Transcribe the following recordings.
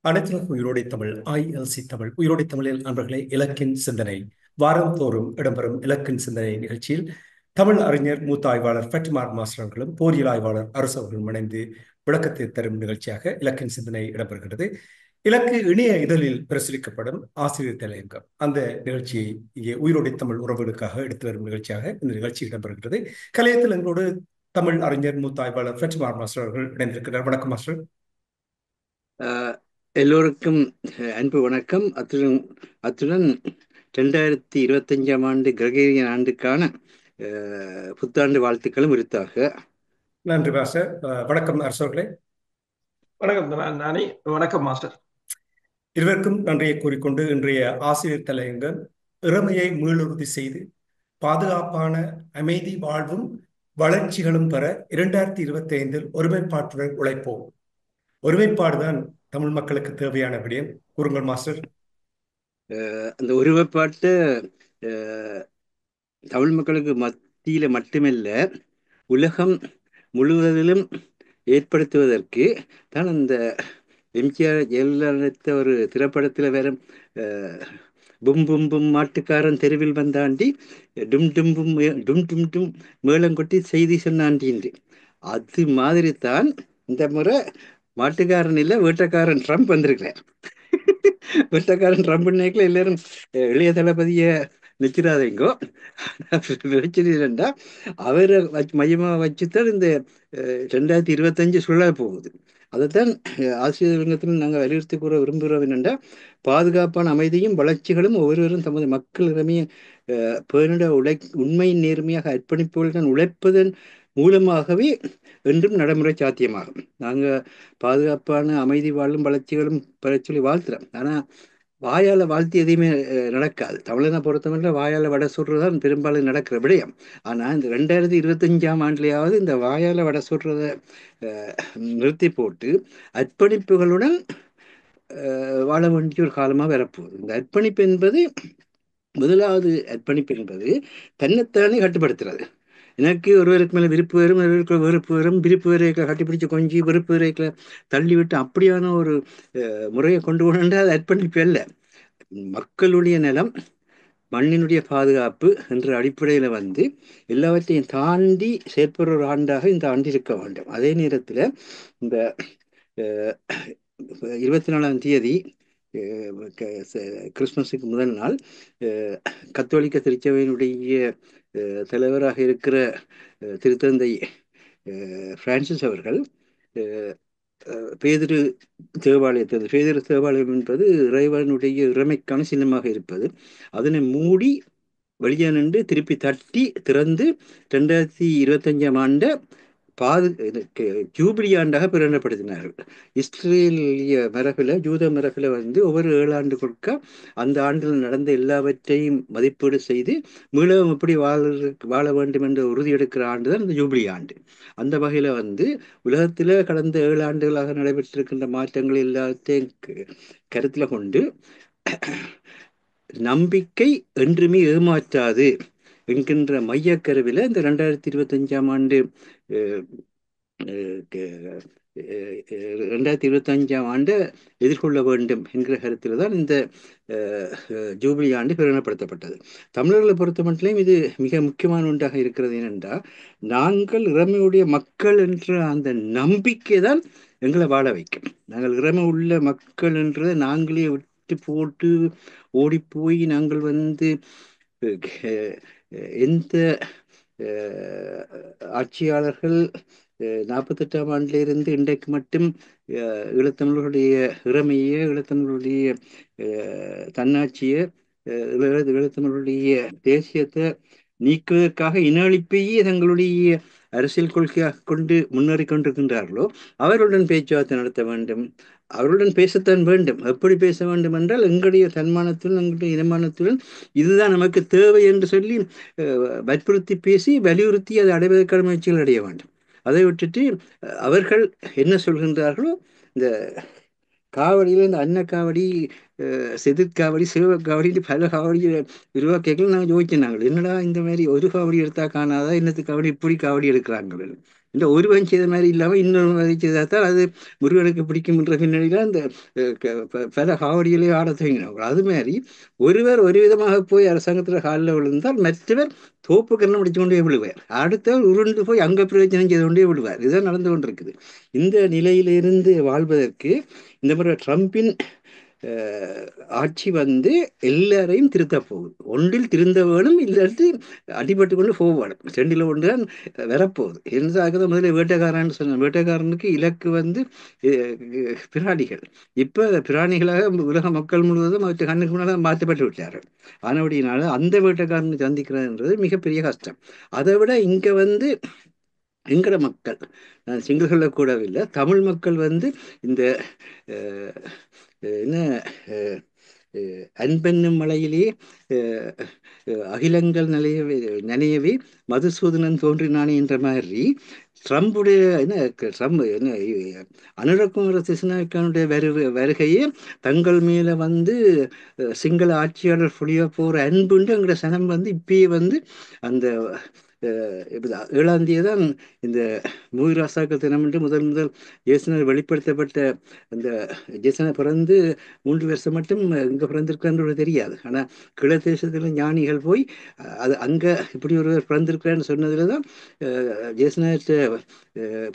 அனைத்துலக உயிரோடை தமிழ் ILC தமிழ் உயிரோடை தமிழில் நண்பர்களே, இலக்கின் சிந்தனை வாரந்தோறும் இடம்பெறும் இலக்கின் சிந்தனை நிகழ்ச்சியில் தமிழ் அறிஞர் மூத்த ஆய்வாளர் ஃபெட்மார் மாஸ்டர் அவர்களும் போரியல் ஆய்வாளர் அரசு அவர்களும் இணைந்து விளக்கத்தை தரும் நிகழ்ச்சியாக இலக்கின் சிந்தனை இடம்பெறுகிறது. இலக்கு இணைய இதழில் பிரசுரிக்கப்படும் ஆசிரியர் தலையங்கம் அந்த நிகழ்ச்சியை இங்கே உயிரோடை தமிழ் உறவுகளுக்காக எடுத்து வரும் நிகழ்ச்சியாக இந்த நிகழ்ச்சி இடம்பெறுகிறது. கலையத்தில் எங்களோடு தமிழ் அறிஞர் மூத்த ஆய்வாளர் ஃபெட்மார் மாஸ்டர் அவர்கள் இணைந்திருக்கிறார். வணக்கம் மாஸ்டர். எல்லோருக்கும் அன்பு வணக்கம். அத்துடன் 2025ஆம் ஆண்டு கிரகோரியன் ஆண்டுக்கான புத்தாண்டு வாழ்த்துக்களும் உரித்தாக. நன்றி மாஸ்டர். வணக்கம் அரசர்களே. வணக்கம் நானி. வணக்கம் மாஸ்டர். இருவருக்கும் நன்றியை கூறிக்கொண்டு இன்றைய ஆசிரியர் தலையங்கம் இறமையை மீளுறுதி செய்து பாதுகாப்பான அமைதி வாழ்வும் வளர்ச்சிகளும் பெற 2025 ஒருமைப்பாட்டுடன் உழைப்போம். ஒருமைப்பாடுதான் தமிழ் மக்களுக்கு தேவையான விடயம். கூறுங்கள் மாஸ்டர். அந்த ஒருமைப்பாட்டு தமிழ் மக்களுக்கு மத்தியில மட்டுமல்ல, உலகம் முழுவதிலும் ஏற்படுத்துவதற்கு தான் அந்த எம்ஜிஆர் ஜெயலலிதா ஒரு திரைப்படத்தில் வேற பும் பும் பும் மாட்டுக்காரன் தெருவில் வந்தாண்டி டும் டும் பும் டும் டும் டும் மேளங்கொட்டி செய்தி சொன்னாண்டின்று. அது மாதிரி தான் இந்த முறை மாட்டுக்காரன் இல்லை, வேட்டக்காரன் ட்ரம்ப் வந்திருக்கிறார். வேட்டக்காரன் ட்ரம்ப் நினைக்கல எல்லாரும் இளைய தளபதியை நிற்கிறாதேங்கோ. வச்சுட்டா அவரை மையமாக வச்சுத்தான் இந்த 2025 சொல்ல போகுது. அதைத்தான் ஆசிரியர் ரங்கத்தில் நாங்கள் வலியுறுத்தி கூற விரும்புகிறோம். என்னென்னா, பாதுகாப்பான அமைதியும் வளர்ச்சிகளும் ஒவ்வொருவரும் தமது மக்கள் இறமைய பேரிட உண்மை நேர்மையாக அர்ப்பணிப்புகளுடன் உழைப்பதன் மூலமாகவே என்றும் நடைமுறை சாத்தியமாகும். நாங்கள் பாதுகாப்பான அமைதி வாழும் வளர்ச்சிகளும் பெற சொல்லி வாழ்த்துறோம். ஆனால் வாயால் வாழ்த்தி எதையுமே நடக்காது. தமிழனை பொறுத்தவரை வாயால் வடை சுடுறதான் பெரும்பாலும் நடக்கிற விடயம். ஆனால் இந்த 2025ஆம் ஆண்டுலையாவது இந்த வாயால் வடை சுடுறதை நிறுத்தி போட்டு அர்ப்பணிப்புகளுடன் வாழ வேண்டிய ஒரு காலமாக வரப்போகுது. இந்த அர்ப்பணிப்பு என்பது, முதலாவது அர்ப்பணிப்பு என்பது தன்னைத்தானே கட்டுப்படுத்துறது. எனக்கு ஒருவருக்கு மேலே விருப்பு வரும், ஒருவருக்கு வெறுப்பு வரும். விருப்பு வரைகளை கட்டிப்பிடிச்சு கொஞ்சி வெறுப்பு வரைகளை தள்ளிவிட்டு அப்படியான ஒரு முறையை கொண்டு போனால் அது அர்ப்பணிப்பு அல்ல. மக்களுடைய நலம், மண்ணினுடைய பாதுகாப்பு என்ற அடிப்படையில் எல்லாவற்றையும் தாண்டி செயற்படுற ஒரு ஆண்டாக இந்த ஆண்டு இருக்க வேண்டும். அதே நேரத்தில் இந்த 24ஆம் தேதி கிறிஸ்மஸுக்கு முதல் நாள் கத்தோலிக்க திருச்சபையினுடைய தலைவராக இருக்கிற திருத்தந்தை பிரான்சிஸ் அவர்கள் பேதுரு தேவாலயம் என்பது இறைவனுடைய இறைமைக்கான சின்னமாக இருப்பது, அதனை மூடி வெளியே நின்று திருப்பி தட்டி திறந்து 2025ஆம் ஆண்டு ஜூபிலி ஆண்டாக பிரகடனப்படுத்தினார்கள். இஸ்ரேலிய மரபில், ஜூத மரபில் ஒவ்வொரு 7 ஆண்டு கொடுக்க அந்த ஆண்டில் நடந்த எல்லாவற்றையும் மதிப்பீடு செய்து மீளவும் எப்படி வாழ வேண்டும் என்று உறுதியெடுக்கிற ஆண்டு தான் இந்த ஜூபிலி ஆண்டு. அந்த வகையில் உலகத்தில் கடந்த 7 ஆண்டுகளாக நடைபெற்றிருக்கின்ற மாற்றங்கள் எல்லாத்தையும் கருத்தில் கொண்டு நம்பிக்கை என்றுமே ஏமாற்றாது என்கின்ற மையக்கருவில் இந்த 2025ஆம் ஆண்டு 2025ஆம் ஆண்டு எதிர்கொள்ள வேண்டும் என்கிற கருத்தில் தான் இந்த ஜூபிலி ஆண்டு பிரகடனப்படுத்தப்பட்டது. தமிழர்களை பொறுத்த மட்டும் இது மிக முக்கியமான ஒன்றாக இருக்கிறது. ஏனென்றால், நாங்கள் இறைமையுடைய மக்கள் என்ற அந்த நம்பிக்கை தான் எங்களை வாழ வைக்கும். நாங்கள் இறைமை உள்ள மக்கள் என்றதை நாங்களே விட்டு போட்டு ஓடிப்போய் நாங்கள் எந்த ஆட்சியாளர்கள் 48ஆம் ஆண்டிலிருந்து இன்றைக்கு மட்டும் ஈழத்தமிழர்களுடைய இறைமையை, ஈழத்தமிழர்களுடைய தன்னாட்சியை, ஈழத்தமிழர்களுடைய தேசியத்தை நீக்குவதற்காக இன அழிப்பையே தங்களுடைய அரசியல் கொள்கையாக கொண்டு முன்னேறி கொண்டிருக்கின்றார்களோ அவர்களுடன் பேச்சுவார்த்தை நடத்த வேண்டும். அவருடன் பேசத்தான் வேண்டும். எப்படி பேச வேண்டும் என்றால், எங்களுடைய தன்மானத்துடன் எங்களுடைய இனமானத்துடன் இதுதான் நமக்கு தேவை என்று சொல்லி வற்புறுத்தி பேசி வலியுறுத்தி அதை அடைவதற்கான முயற்சிகள் அடைய வேண்டும். அதை விட்டுட்டு அவர்கள் என்ன சொல்கின்றார்களோ, இந்த காவடியில் இந்த அன்னக்காவடி, செதுக்காவடி, சிவகாவடின்னு பல காவடி உருவாக்கிகள் நாங்கள் யோசிச்சினாங்க. என்னடா இந்த மாதிரி ஒரு காவடி எடுத்தா காணாதா, இன்னத்து காவடி இப்படி காவடி எடுக்கிறாங்க. இந்த ஒருவன் செய்த மாதிரி இல்லாமல் இன்னொரு மாதிரி செய்தால் அது முருகனுக்கு பிடிக்கும்ன்ற பின்னணியில் அந்த பல காவடிகளே ஆட துவங்கினாங்க. அது மாதிரி ஒருவர் ஒரு விதமாக போய் அரசாங்கத்தில் காலில் விழுந்தால் மற்றவர் தோப்பு கண்ணம் அடித்து கொண்டே விழுவார். அடுத்தவர் உருண்டு போய் அங்கே பிரயோஜனம் செய்து கொண்டே விழுவார். இதுதான் நடந்து கொண்டிருக்குது. இந்த நிலையிலிருந்து வாழ்வதற்கு இந்த முறை ட்ரம்பின் ஆட்சி வந்து எல்லாரையும் திருத்த போகுது. ஒன்றில் திருந்த வேணும், இல்லாட்டி அடிபட்டு கொண்டு போக வேணும். ரெண்டில் ஒன்று தான் வரப்போகுது. என்னதாக முதல்ல வேட்டைக்காரன்னு சொன்ன வேட்டைக்காரனுக்கு இலக்கு வந்து பிராணிகள். இப்போ பிராணிகளாக உலக மக்கள் முழுவதும் அவற்றை கண்ணுக்கு முன்னால் மாற்றப்பட்டு விட்டார்கள். ஆனபடினால அந்த வேட்டைக்காரனை சந்திக்கிறதுன்றது மிகப்பெரிய கஷ்டம். அதை விட இங்கே வந்து எங்கட மக்கள், நான் சிங்களர்களை கூடவில்லை, தமிழ் மக்கள் வந்து இந்த என்ன அன்பென்னும் மலையிலே அகிலங்கள் நினையவே மதுசூதனன் தோன்றினானே என்ற மாதிரி ட்ரம்புடைய ட்ரம்ப் அனுரகுமார திசுநாயக்கனுடைய வருகையே தங்கள் மேலே வந்து சிங்கள ஆட்சியாளர் புளிய போகிற அன்புண்டு எங்களோட சனம் வந்து இப்பயே வந்து அந்த 7ஆம் தேதி தான் இந்த மூவிராசாக்கள் தினம் என்று முதல் ஜேசனர் வெளிப்படுத்தப்பட்ட அந்த ஜேசனர் பிறந்து 3 வருஷம் மட்டும் இங்கே பிறந்திருக்கான்னு தெரியாது. ஆனால் கிழ தேசத்தில் ஞானிகள் போய் அது அங்கே இப்படி ஒருவர் பிறந்திருக்கிறான்னு சொன்னதில் தான் ஜேசனர்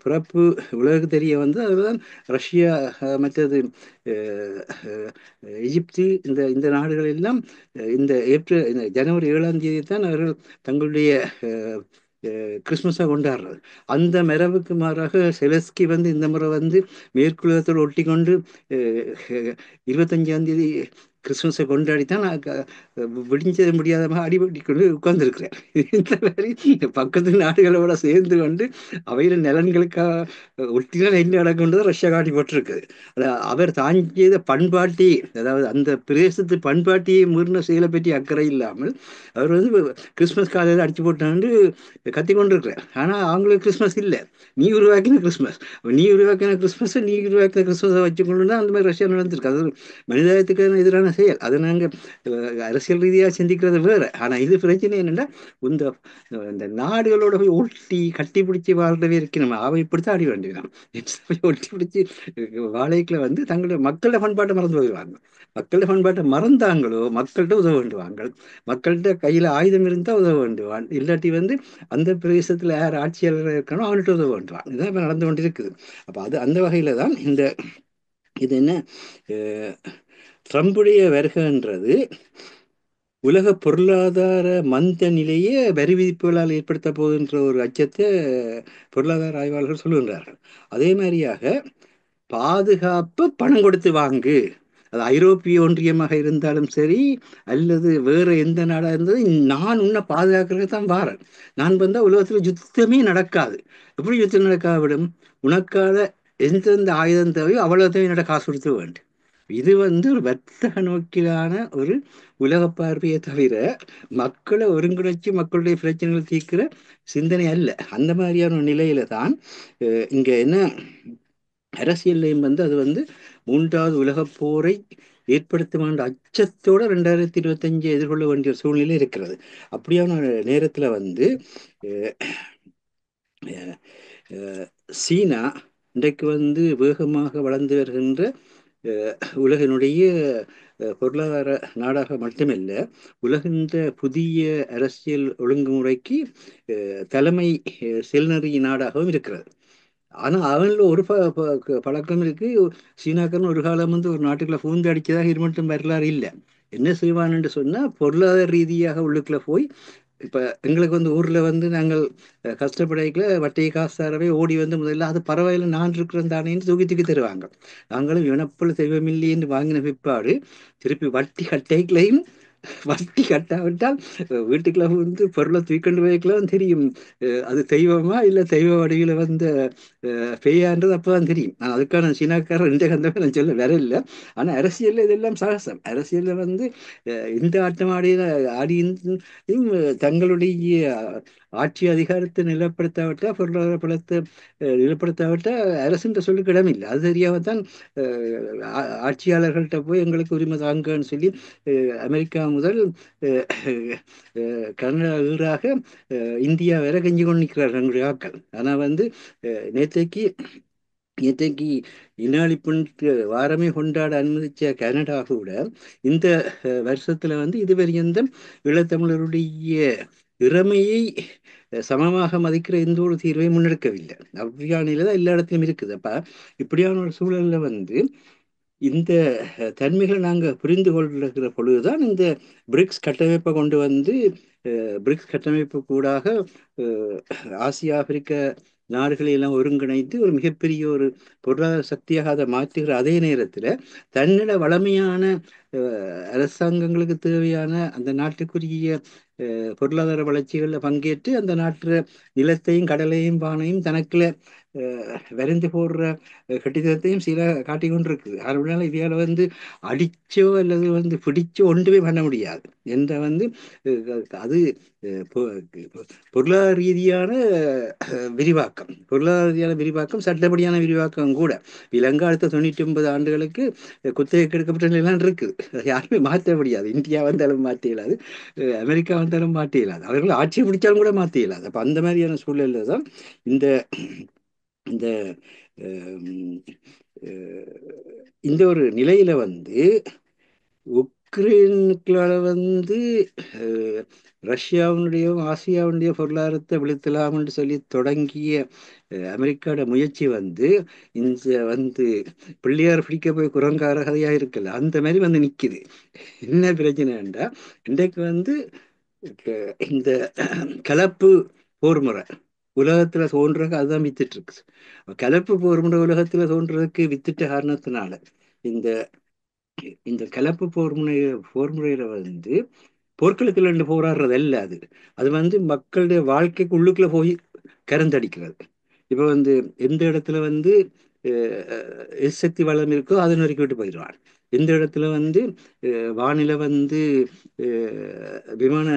பிறப்பு உலகுக்கு தெரிய வந்து அதில் தான் ரஷ்யா, மற்றது எகிப்து, இந்த நாடுகள் எல்லாம் இந்த ஜனவரி 7ஆம் தேதி தான் அவர்கள் தங்களுடைய கிறிஸ்மஸாக கொண்டாடுறது. அந்த மரபுக்கு மாறாக செலஸ்கி வந்து இந்த முறை வந்து மேற்குலகத்தோடு ஒட்டி கொண்டு 25ஆம் தேதி கிறிஸ்மஸை கொண்டாடித்தான் விடிஞ்சது முடியாதமாக அடிபடி கொண்டு உட்கார்ந்துருக்கிறேன். இந்த மாதிரி பக்கத்து நாடுகளோட சேர்ந்து கொண்டு அவையில் நலன்களுக்காக ஒட்டினால் என்ன நடக்கின்றது ரஷ்யா காட்டி போட்டிருக்குது. அவர் தான் செய்த பண்பாட்டி, அதாவது அந்த பிரதேசத்து பண்பாட்டியை மீறின செயலை பற்றி அக்கறை இல்லாமல் அவர் வந்து கிறிஸ்மஸ் காலையில் அடிச்சு போட்டாண்டு கத்தி கொண்டிருக்கிறார். ஆனால் அவங்களுக்கு கிறிஸ்மஸ் இல்லை, நீ உருவாக்கின கிறிஸ்மஸ், நீ உருவாக்கின கிறிஸ்மஸை வச்சுக்கொண்டு தான் அந்த மாதிரி ரஷ்யா நடந்திருக்கு. அது மனிதாயத்துக்கான எதிரான செயல். அதை நாங்கள் அரசியல் ரீதியாக சிந்திக்கிறது வேறு. ஆனால் இது பிரச்சனை என்னென்னா, இந்த நாடுகளோட போய் ஒட்டி கட்டி பிடிச்சி வாழ்றவே இருக்கணும். அவை இப்படித்தான் ஆடி வேண்டியதான். ஒட்டி பிடிச்சி வாழைக்குள்ள வந்து தங்களுடைய மக்களோட பண்பாட்டை மறந்து போயிடுவாங்க. மக்களோட பண்பாட்டை மறந்தாங்களோ மக்கள்கிட்ட உதவ வேண்டுவாங்க. மக்கள்கிட்ட கையில் ஆயுதம் இருந்தால் உதவ வேண்டுவான், இல்லாட்டி வந்து அந்த பிரதேசத்தில் யார் ஆட்சியாளராக இருக்கணும் அவன்கிட்ட உதவ வேண்டுவான். இதுதான் இப்போ நடந்து கொண்டு இருக்குது. அப்போ அது அந்த வகையில் தான் இது என்ன ட்ரம்புடைய வருகைன்றது உலக பொருளாதார மந்த நிலையே வரி விதிப்புகளால் ஏற்படுத்த போகின்ற ஒரு அச்சத்தை பொருளாதார ஆய்வாளர்கள் சொல்லுகின்றார்கள். அதே மாதிரியாக பாதுகாப்பு பணம் கொடுத்து வாங்கு, அது ஐரோப்பிய ஒன்றியமாக இருந்தாலும் சரி அல்லது வேறு எந்த நாடாக இருந்தாலும், நான் உன்னை பாதுகாக்கிறதுக்கு தான் வாரேன். நான் வந்தால் உலகத்தில் யுத்தமே நடக்காது. எப்படி யுத்தம் நடக்காவிடும்? உனக்கான எந்தெந்த ஆயுதம் தேவையோ அவ்வளோத்தையும் என்னோட காசு கொடுத்து வேண்டும். இது வந்து ஒரு வர்த்தக நோக்கிலான ஒரு உலக பார்வையை தவிர மக்களை ஒருங்கிணைச்சு மக்களுடைய பிரச்சனைகளை தீர்க்கிற சிந்தனை அல்ல. அந்த மாதிரியான ஒரு நிலையில தான் இங்கே என்ன அரசியல்லையும் வந்து அது வந்து 3வது உலகப் போரை ஏற்படுத்தும் என்ற அச்சத்தோடு 2025 எதிர்கொள்ள வேண்டிய சூழ்நிலை இருக்கிறது. அப்படியான நேரத்தில் வந்து சீனா இன்றைக்கு வந்து வேகமாக வளர்ந்து வருகின்ற உலகினுடைய பொருளாதார நாடாக மட்டுமல்ல, உலகின்ற புதிய அரசியல் ஒழுங்குமுறைக்கு தலைமை செல்நெறி நாடாகவும் இருக்கிறது. ஆனால் அவனில் ஒரு பழக்கம் இருக்கு. சீனாக்காரன் ஒரு காலம் வந்து ஒரு நாட்டுக்குள்ள பூந்து அடிச்சதாக இது மட்டும் வரலாறு இல்லை. என்ன செய்வான்னு சொன்னால், பொருளாதார ரீதியாக உள்ளுக்குள்ள போய் இப்போ எங்களுக்கு வந்து ஊரில் வந்து நாங்கள் கஷ்டப்படைக்கல வட்டி காசாரவே ஓடி வந்து முதல்ல அது பரவாயில்ல நான் இருக்கிறேன் தானேன்னு தூக்கி தருவாங்க. நாங்களும் இவனப்பொழுது தெய்வமில்லைன்னு வாங்கின பிற்பாடு திருப்பி வட்டி கட்டைகளையும் வட்டி கட்டாவிட்டால் வீட்டுக்குள்ள வந்து பொருளை தூக்கிண்டு போய்க்கலாம் தெரியும். அது தெய்வமா இல்லை தெய்வ வடிவில் வந்த பேயான்றது அப்பதான் தெரியும். நான் அதுக்கான சீனாக்காரர் இந்த கந்தமே நான் சொல்ல வர இல்லை. ஆனால் அரசியலில் இதெல்லாம் சகசம். அரசியலில் வந்து இந்த ஆட்டம் ஆடியும் தங்களுடைய ஆட்சி அதிகாரத்தை நிலப்படுத்தாவிட்டா, பொருளாதார பலத்தை நிலப்படுத்தாவிட்டா அரசுன்ற சொல்லுக்கு இடமில்லை. அது தெரியாமத்தான் ஆட்சியாளர்கள்ட்ட போய் எங்களுக்கு உரிமை தாங்கன்னு சொல்லி அமெரிக்கா முதல் கனடா ஈராக இந்தியா வேற கெஞ்சி கொண்டு நிற்கிறார்கள் எங்களுடைய ஆட்கள். ஆனால் வந்து நேற்றைக்கு நேற்றைக்கு இனாளிப்புண்ணிய வாரமே கொண்டாட அனுமதிச்ச கனடா கூட இந்த வருஷத்துல வந்து இதுவரையும் ஈழத்தமிழருடைய இறமையை சமமாக மதிக்கிற எந்த ஒரு தீர்வையும் முன்னெடுக்கவில்லை. அவ்வியான நிலை தான் எல்லா இடத்துலையும் இருக்குது. அப்ப இப்படியான ஒரு சூழல்ல வந்து இந்த தன்மைகளை நாங்கள் புரிந்து கொள்கிற பொழுதுதான் இந்த பிரிக்ஸ் கட்டமைப்பை கொண்டு வந்து பிரிக்ஸ் கட்டமைப்பு கூடாக ஆசியா ஆப்பிரிக்க நாடுகளை எல்லாம் ஒருங்கிணைத்து ஒரு மிகப்பெரிய ஒரு பொருளாதார சக்தியாக அதை மாற்றுகிற அதே நேரத்தில் தன்னிட வளமையான அரசாங்கங்களுக்கு தேவையான அந்த நாட்டுக்குரிய பொருளாதார வளர்ச்சிகளில் பங்கேற்று அந்த நாட்டு நிலத்தையும் கடலையும் பானையும் தனக்குள்ள வரைந்து போடுற கட்டிடத்தையும் சில காட்டி கொண்டிருக்கு. அதனால இவையால் வந்து அடிச்சோ அல்லது வந்து பிடிச்சோ ஒன்றுமே பண்ண முடியாது என்ற வந்து அது பொருளாதார ரீதியான விரிவாக்கம், பொருளாதார ரீதியான விரிவாக்கம், சட்டப்படியான விரிவாக்கம் கூட. இலங்கை அடுத்த 99 ஆண்டுகளுக்கு குத்தகைக்கு எடுக்கப்பட்ட நிலம் இருக்குது. யாருமே மாற்ற முடியாது. இந்தியா வந்தாலும் மாற்ற இயலாது, அமெரிக்கா வந்தாலும் மாற்ற இயலாது, அவர்கள் ஆட்சி பிடிச்சாலும் கூட மாற்ற இயலாது. அப்போ அந்த மாதிரியான சூழலில் தான் இந்த இந்த இந்த ஒரு நிலையில வந்து உக்ரைனுக்குள்ள வந்து ரஷ்யாவினுடைய ஆசியாவுடைய பொருளாதாரத்தை வீழ்த்தலாம்னு சொல்லி தொடங்கிய அமெரிக்காவோட முயற்சி வந்து இந்த வந்து பிள்ளையார் பிடிக்க போய் குரங்கார கதையாக இருக்கல அந்த மாதிரி வந்து நிற்குது. என்ன பிரச்சனைண்டா, இன்றைக்கு வந்து இந்த கலப்பு போர் முறை உலகத்துல தோன்றதுக்கு அதுதான் வித்துட்டு இருக்கு. கலப்பு போர் முறை உலகத்துல தோன்றதுக்கு வித்துட்ட காரணத்தினால இந்த இந்த கலப்பு போர் முறையில வந்து போர்களுக்கு ரெண்டு போராடுறது அல்ல. அது அது வந்து மக்களுடைய வாழ்க்கைக்கு உள்ளுக்குள்ள போய் கரந்தடிக்கிறது. இப்போ வந்து எந்த இடத்துல வந்து எரிசக்தி வளம் இருக்கோ அதை நொறுக்கி விட்டு போயிடுவான். எந்த இடத்துல வந்து வானிலை வந்து விமான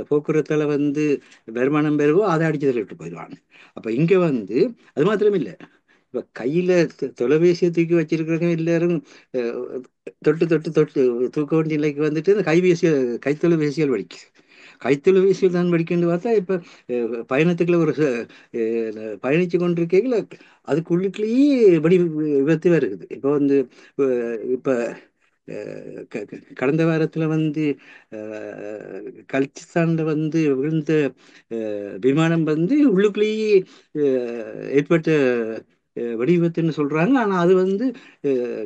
போக்குவரத்தால் வந்து வருமானம் பெறுவோ அதை அடிச்சு விட்டு போயிடுவான். அப்போ இங்கே வந்து அது மாத்திரம் இல்லை. இப்போ கையில் தொலைபேசியை தூக்கி வச்சிருக்கிறவங்க எல்லாரும் தொட்டு தொட்டு தொட்டு தூக்க வேண்டிய நிலைக்கு வந்துட்டு இந்த கைத்தொலைபேசிகள் வலிக்கு. கைத்தொலைபேசியில் தான் படிக்கணும்னு பார்த்தா இப்போ பயணத்துக்குள்ள ஒரு பயணித்து கொண்டிருக்கீங்கள அதுக்குள்ளுக்குள்ளேயே விபத்து வருகுது. இப்போ வந்து இப்போ கடந்த வாரத்தில் வந்து கலிச்சிஸ்தானில் வந்து விழுந்த விமானம் வந்து உள்ளுக்குள்ளேயே ஏற்பட்ட வெடிவிபத்துன்னு சொல்றாங்க. ஆனால் அது வந்து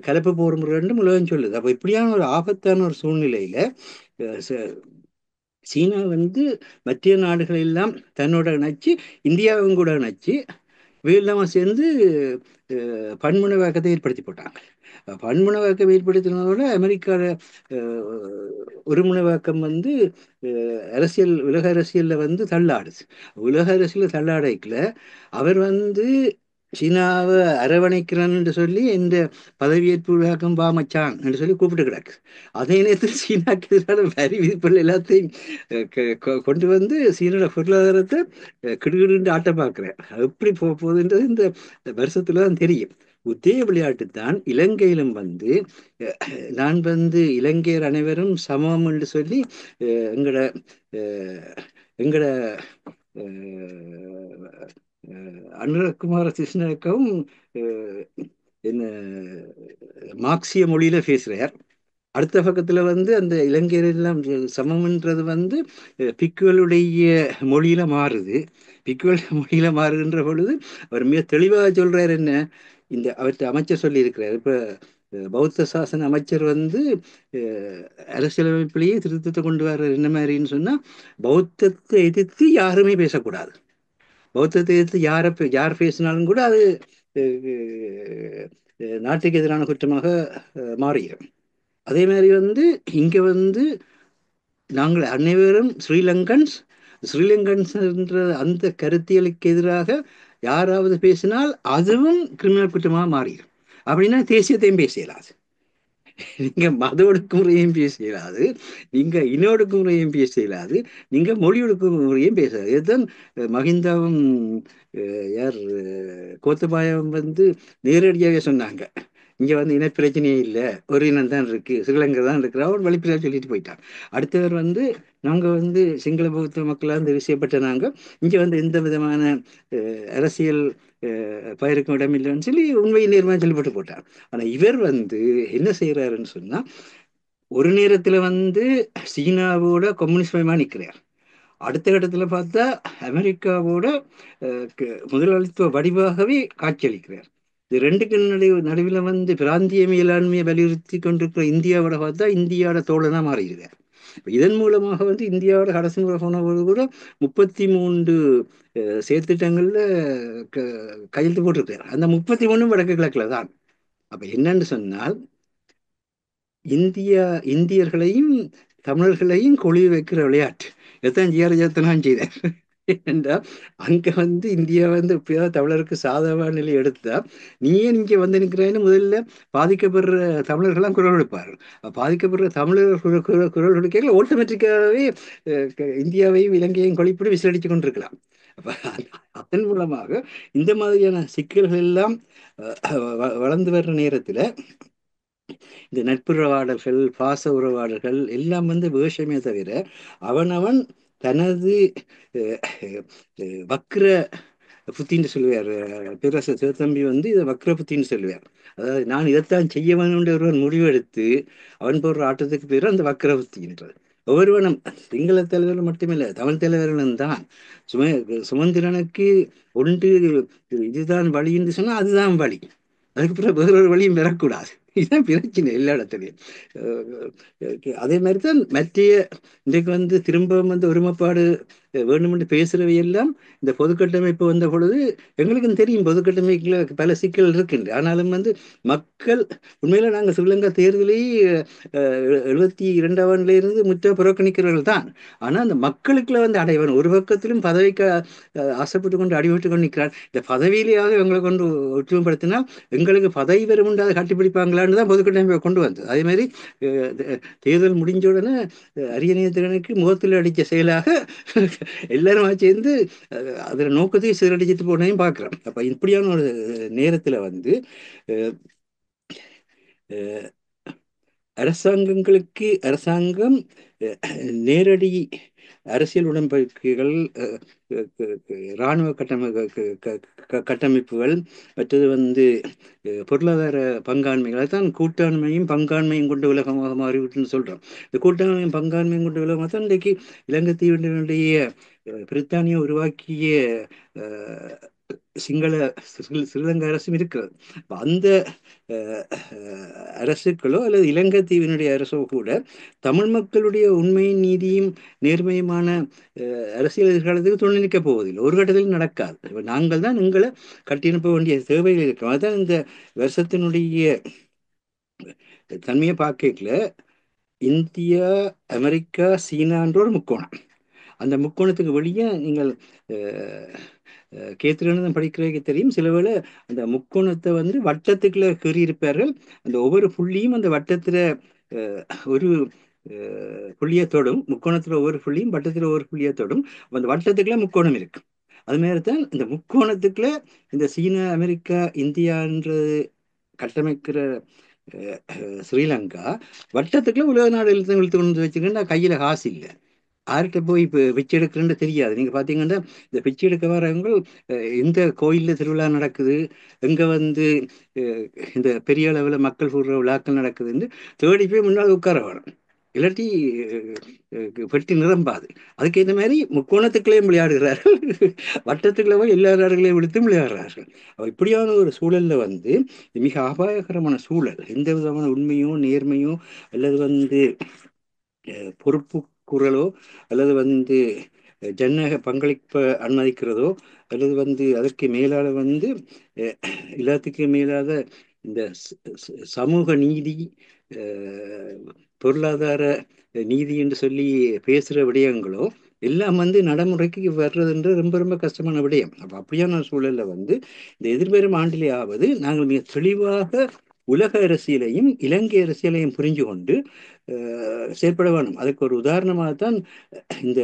கலப்பு போர் முறைன்னு உலகம் சொல்லுது. அப்போ இப்படியான ஒரு ஆபத்தான ஒரு சூழ்நிலையில சீனா வந்து மத்திய நாடுகள் எல்லாம் தன்னோட இணைச்சு இந்தியாவும் கூட இணைச்சு வீழ்லாம சேர்ந்து பன்முனைவாக்கத்தை ஏற்படுத்தி போட்டாங்க. பன்முனைவாக்கம் ஏற்படுத்தினதோட அமெரிக்காவோட ஒருமுனைவாக்கம் வந்து உலக அரசியலில் வந்து தள்ளாடுது. உலக அரசியலில் தள்ளாடைக்குள்ள அவர் வந்து சீனாவை அரவணைக்கிறான்னு சொல்லி இந்த பதவியேற்பு விழாக்கம் பாமச்சான் என்று சொல்லி கூப்பிட்டு கிடக்கு. அதே நேரத்தில் சீனாக்கு எதிரான வரி விதிப்புகள் எல்லாத்தையும் கொண்டு வந்து சீனோட பொருளாதாரத்தை கிடுகிடுன்னு ஆட்ட பார்க்குறேன். எப்படி போகுதுன்றது இந்த வருஷத்துல தான் தெரியும். உத்தே விளையாட்டு தான் இலங்கையிலும் வந்து நான் வந்து இலங்கையர் அனைவரும் சமம் என்று சொல்லி எங்கட எங்கட அனுரகுமார கிருஷ்ணனுக்கும் என்ன மார்க்சிய மொழியில பேசுறார். அடுத்த பக்கத்துல வந்து அந்த இலங்கையர் எல்லாம் சமம்ன்றது வந்து பிக்குகளுடைய மொழியில மாறுது. பிக்குவல் மொழியில மாறுகின்ற பொழுது அவர் மிக தெளிவாக சொல்றார். என்ன இந்த அவர்கிட்ட அமைச்சர் சொல்லி இருக்கிறார். இப்ப பௌத்த சாசன அமைச்சர் வந்து அரசியலமைப்பிலேயே திருத்தத்தை கொண்டு வர என்ன மாதிரின்னு சொன்னா, பௌத்தத்தை எதிர்த்து யாருமே பேசக்கூடாது. பௌத்தத்தை எதிர்த்து யார் பேசினாலும் கூட அது நாட்டுக்கு எதிரான குற்றமாக மாறிடும். அதே மாதிரி வந்து இங்க வந்து நாங்கள் அனைவரும் ஸ்ரீலங்கன்ஸ். ஸ்ரீலங்கன்ஸ் என்ற அந்த கருத்தியலுக்கு எதிராக யாராவது பேசினால் அதுவும் கிரிமினல் குற்றமாக மாறிடும். அப்படின்னா தேசியத்தையும் பேசலாது, நீங்க மத ஒடுக்குமுறையும் பேச இயலாது, நீங்க இன ஒடுக்குமுறையும் பேச இயலாது, நீங்க மொழி ஒடுக்குமுறையும் பேசாது. இதுதான் மஹிந்தாவும் யார் கோத்தபாயம் நேரடியாகவே சொன்னாங்க. இங்க இனப்பிரச்சனையே இல்லை, ஒரு இனம் தான் இருக்கு, ஸ்ரீலங்கா தான் இருக்கிற அவர் வழிப்பில் சொல்லிட்டு போயிட்டார். அடுத்தவர் நாங்க சிங்கள பௌத்த மக்களாக விஷயப்பட்ட நாங்க இங்க எந்த விதமான அரசியல் பயிருக்கும் இடமில்லைன்னு சொல்லி உண்மையை நேர்மையாக சொல்லப்பட்டு போட்டார். ஆனா இவர் என்ன செய்யறாருன்னு சொன்னா, ஒரு நேரத்துல சீனாவோட கம்யூனிஸ்டமா நிற்கிறார், அடுத்த கட்டத்துல பார்த்தா அமெரிக்காவோட முதலாளித்துவ வடிவாகவே காட்சியளிக்கிறார். இது ரெண்டுக்கு நடுவில் பிராந்திய மேலாண்மையை வலியுறுத்தி கொண்டிருக்கிற இந்தியாவோட பார்த்தா இந்தியாவோட தோழனா மாறிடுறார். இதன் மூலமாக இந்தியாவோட கடைசி முறை போனபோது கூட 33 செயற்திட்டங்கள்ல கையெழுத்து போட்டிருக்காரு. அந்த 33 வடக்கு கிழக்குல தான். அப்ப என்னன்னு சொன்னால், இந்தியர்களையும் தமிழர்களையும் கொழி வைக்கிற விளையாட்டு எத்தான் ஜிஆர் ஜெயத்தனான் செய்தார். என்றால் அங்க இந்தியா எப்பயாவது தமிழருக்கு சாதகமான நிலை எடுத்தா, நீயே இங்க நிற்கிறேன்னு முதல்ல பாதிக்கப்படுற தமிழர்கள்லாம் குரல் கொடுப்பார்கள். பாதிக்கப்படுற தமிழர்கள் குரல் கொடுக்க ஆட்டோமேட்டிக்காகவே இந்தியாவையும் இலங்கையையும் கொழிப்படி விசிலடிச்சு கொண்டிருக்கலாம். அப்ப அதன் மூலமாக இந்த மாதிரியான சிக்கல்கள் எல்லாம் வளர்ந்து வர்ற நேரத்துல இந்த நட்புறவாடல்கள், பாச உறவாடல்கள் எல்லாம் வேஷமே தவிர அவனவன் தனது வக்ர புத்தின்னு சொல்லுவார். பேரரசர் சிவத்தம்பி இதை வக்ர புத்தின்னு சொல்லுவார். அதாவது நான் இதைத்தான் செய்ய வேணும்ன்ற ஒருவன் முடிவெடுத்து அவன் போடுற ஆட்டத்துக்கு பேர் அந்த வக்ர புத்தின்றது. ஒவ்வொருவனும் சிங்கள தலைவர்கள் மட்டுமில்லை, தமிழ் தலைவர்களும் தான் சுமந்திரனுக்கு ஒன்று இதுதான் வழி என்று சொன்னால் அதுதான் வழி, அதுக்கு பிறகு வேறொரு வழியும் பெறக்கூடாது. இதுதான் பிரச்சனை எல்லா இடத்துலையும். அதே மாதிரி தான் மத்திய இன்றைக்கு திரும்ப ஒருமைப்பாடு வேண்டுமென்று பேசுறவையெல்லாம் இந்த பொதுக்கட்டமைப்பு வந்த பொழுது எங்களுக்கும் தெரியும் பொதுக்கட்டமைப்புல பல சிக்கல் இருக்குண்டு. ஆனாலும் மக்கள் உண்மையில நாங்கள் ஸ்ரீலங்கா தேர்தலையே 72ஆம் ஆண்டுல இருந்து முற்ற புறக்கணிக்கிறவர்கள் தான். ஆனா அந்த மக்களுக்குள்ள அடைவன் ஒரு பக்கத்திலும் பதவிக்கு ஆசைப்பட்டு கொண்டு அடிபட்டு கொண்டு நிற்கிறார். இந்த பதவியிலேயாவது எங்களை கொண்டு ஒற்றுமைப்படுத்தினால் எங்களுக்கு பதவி வரும் உண்டு அதை கட்டிப்பிடிப்பாங்களான்னு தான் பொதுக்கட்டமைப்பை கொண்டு வந்தது. அதே மாதிரி தேர்தல் முடிஞ்ச உடனே அரியணையத்திறனுக்கு முகத்தில் அடித்த செயலாக எல்லாரும் சேர்ந்து அதில் நோக்கத்தையும் சீரடிச்சிட்டு போனதையும் பார்க்குறோம். அப்போ இப்படியான ஒரு நேரத்தில் அரசாங்கம் நேரடி அரசியல் உடன்படிக்கைகள், இராணுவ கட்டமைப்புகள், மற்றது பொருளாதார பங்காண்மைகளை தான் கூட்டாண்மையும் பங்காண்மையும் கொண்ட உலகமாக மாறிவிட்டுன்னு சொல்றோம். இந்த கூட்டாண்மையும் பங்காண்மையும் கொண்ட உலகமாக தான் இன்றைக்கு இலங்கை தீவினுடைய பிரித்தானியா உருவாக்கிய ஸ்ரீலங்கா அரசும் இருக்கிறது. அந்த அரசுகளோ அல்லது இலங்கை தீவினுடைய அரசோ கூட தமிழ் மக்களுடைய உண்மையும் நீதியும் நேர்மையுமான அரசியல் எதிர்காலத்துக்கு துணை நிற்கப் போவதில்லை, ஒரு கட்டத்தில் நடக்காது. இப்போ நாங்கள் தான் எங்களை கட்டியனுப்ப வேண்டிய தேவைகள் இருக்கிறோம். அதுதான் இந்த வருஷத்தினுடைய தன்மையை பார்க்கல. இந்தியா, அமெரிக்கா, சீனான்ற ஒரு முக்கோணம். அந்த முக்கோணத்துக்கு வெளியே நீங்கள் கேத்திரன் படிக்கிறதுக்கு தெரியும். சில வேளை அந்த முக்கோணத்தை வட்டத்துக்குள்ள கீறியிருப்பார்கள். அந்த ஒவ்வொரு புள்ளியும் அந்த வட்டத்துல ஒரு புள்ளியை தொடும். முக்கோணத்துல ஒவ்வொரு புள்ளியும் வட்டத்துல ஒவ்வொரு புள்ளியை தொடும். அந்த வட்டத்துக்குள்ள முக்கோணம் இருக்கு. அது மாதிரிதான் இந்த முக்கோணத்துக்குள்ள இந்த சீனா, அமெரிக்கா, இந்தியான்றது கட்டமைக்கிற ஸ்ரீலங்கா வட்டத்துக்குள்ள உலக நாடு இழுத்து கொண்டு வச்சுக்கிட்டு கையில காசு இல்லை, யார்கிட்ட போய் இப்போ பிச்சை எடுக்கிறேன்னு தெரியாது. நீங்கள் பார்த்தீங்கன்னா இந்த பிச்சை எடுக்க வரவங்க எந்த கோயிலில் திருவிழா நடக்குது, எங்கே இந்த பெரிய அளவில் மக்கள் கூடுற விழாக்கள் நடக்குதுன்னு தேடி போய் முன்னால் உட்கார வேணும், இல்லாட்டி பெட்டி நிரம்பாது. அதுக்கேற்ற மாதிரி முக்கோணத்துக்குள்ளேயும் விளையாடுகிறார்கள், வட்டத்துக்குள்ள போய் எல்லா நாடுகளையும் விடுத்து விளையாடுறார்கள். இப்படியான ஒரு சூழல்ல மிக அபாயகரமான சூழல். எந்த விதமான உண்மையோ நேர்மையோ அல்லது பொறுப்பு குரலோ அல்லது ஜனநாயக பங்களிப்பை அனுமதிக்கிறதோ அல்லது அதற்கு மேலால எல்லாத்துக்கும் மேலாத இந்த சமூக நீதி, பொருளாதார நீதி என்று சொல்லி பேசுகிற விடயங்களோ எல்லாம் நடைமுறைக்கு வர்றதுன்ற ரொம்ப ரொம்ப கஷ்டமான விடயம். அப்போ அப்படியான சூழலில் இந்த எதிர்வரும் ஆண்டிலேயாவது நாங்கள் மிக தெளிவாக உலக அரசியலையும் இலங்கை அரசியலையும் புரிஞ்சு கொண்டு செயற்பட வேணும். அதுக்கு ஒரு உதாரணமாகத்தான் இந்த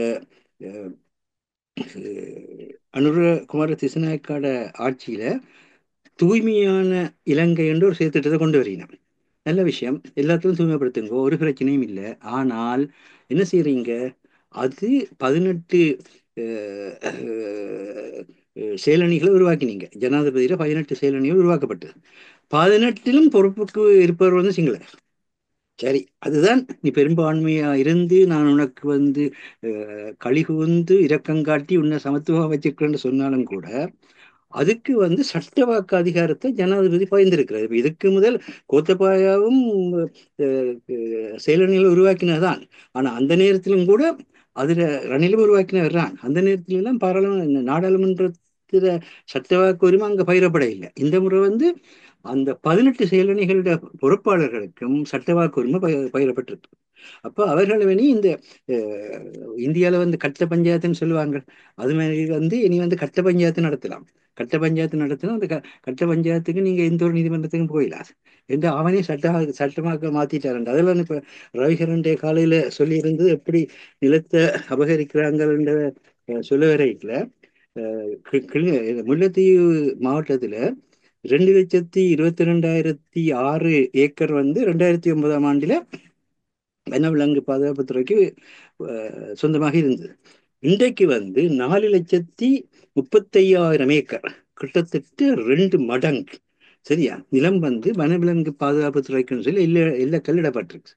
அனுர குமார திசுநாயக்காட ஆட்சியில தூய்மையான இலங்கை என்று ஒரு செயற்திட்டத்தை கொண்டு வருகிறேன். நல்ல விஷயம், எல்லாத்தையும் தூய்மைப்படுத்துங்க, ஒரு பிரச்சனையும் இல்லை. ஆனால் என்ன செய்யறீங்க, அது 18 செயலணிகளை உருவாக்கினீங்க. ஜனாதிபதியில 18 செயலணிகள் உருவாக்கப்பட்டது. 18லும் பொறுப்புக்கு இருப்பவர் சிங்கள. சரி, அதுதான் நீ பெரும்பான்மையா இருந்து நான் உனக்கு கழிகுந்து இரக்கங்காட்டி உன்னை சமத்துவம் வச்சிருக்கிறேன்னு சொன்னாலும் கூட அதுக்கு சட்ட வாக்கு அதிகாரத்தை ஜனாதிபதி பயந்திருக்கிறார். இப்போ இதுக்கு முதல் கோத்தபாயாவும் செயலணிகளை உருவாக்கினதான். ஆனா அந்த நேரத்திலும் கூட அதுல ரணிலும் உருவாக்கினவர் தான். அந்த நேரத்துல எல்லாம் நாடாளுமன்றத்துல சட்ட வாக்கு உரிமை அங்க பயிரப்பட இல்லை. இந்த முறை அந்த 18 செயலணிகளோட பொறுப்பாளர்களுக்கும் சட்ட வாக்கு உரிமை பயிரப்பட்டிருக்கு. அப்போ அவர்கள் இந்த இந்தியாவில் கட்ட பஞ்சாயத்துன்னு சொல்லுவாங்க. அது மாதிரி இனி கட்ட பஞ்சாயத்து நடத்தலாம். கட்ட பஞ்சாயத்து நடத்தினா அந்த கட்ட பஞ்சாயத்துக்கு நீங்க எந்த ஒரு நீதிமன்றத்துக்கும் போயிடலாம். எந்த அவனே சட்டமாக மாத்திட்டாருண்டு. அதெல்லாம் இப்ப ரவிகரண்டே காலையில சொல்லி இருந்தது எப்படி நிலத்தை அபகரிக்கிறாங்கன்ற சொல்ல வரைக்குல முல்லைத்தீவு மாவட்டத்துல 2,22,600 ஏக்கர் 2009ஆம் ஆண்டுல வனவிலங்கு பாதுகாப்புத்துறைக்கு சொந்தமாக இருந்தது. இன்றைக்கு 4,35,000 ஏக்கர், கிட்டத்தட்ட 2 மடங்கு. சரியா, நிலம் வனவிலங்கு பாதுகாப்பு துறைக்குன்னு சொல்லி இல்ல கல்லிடப்பட்டிருக்கு.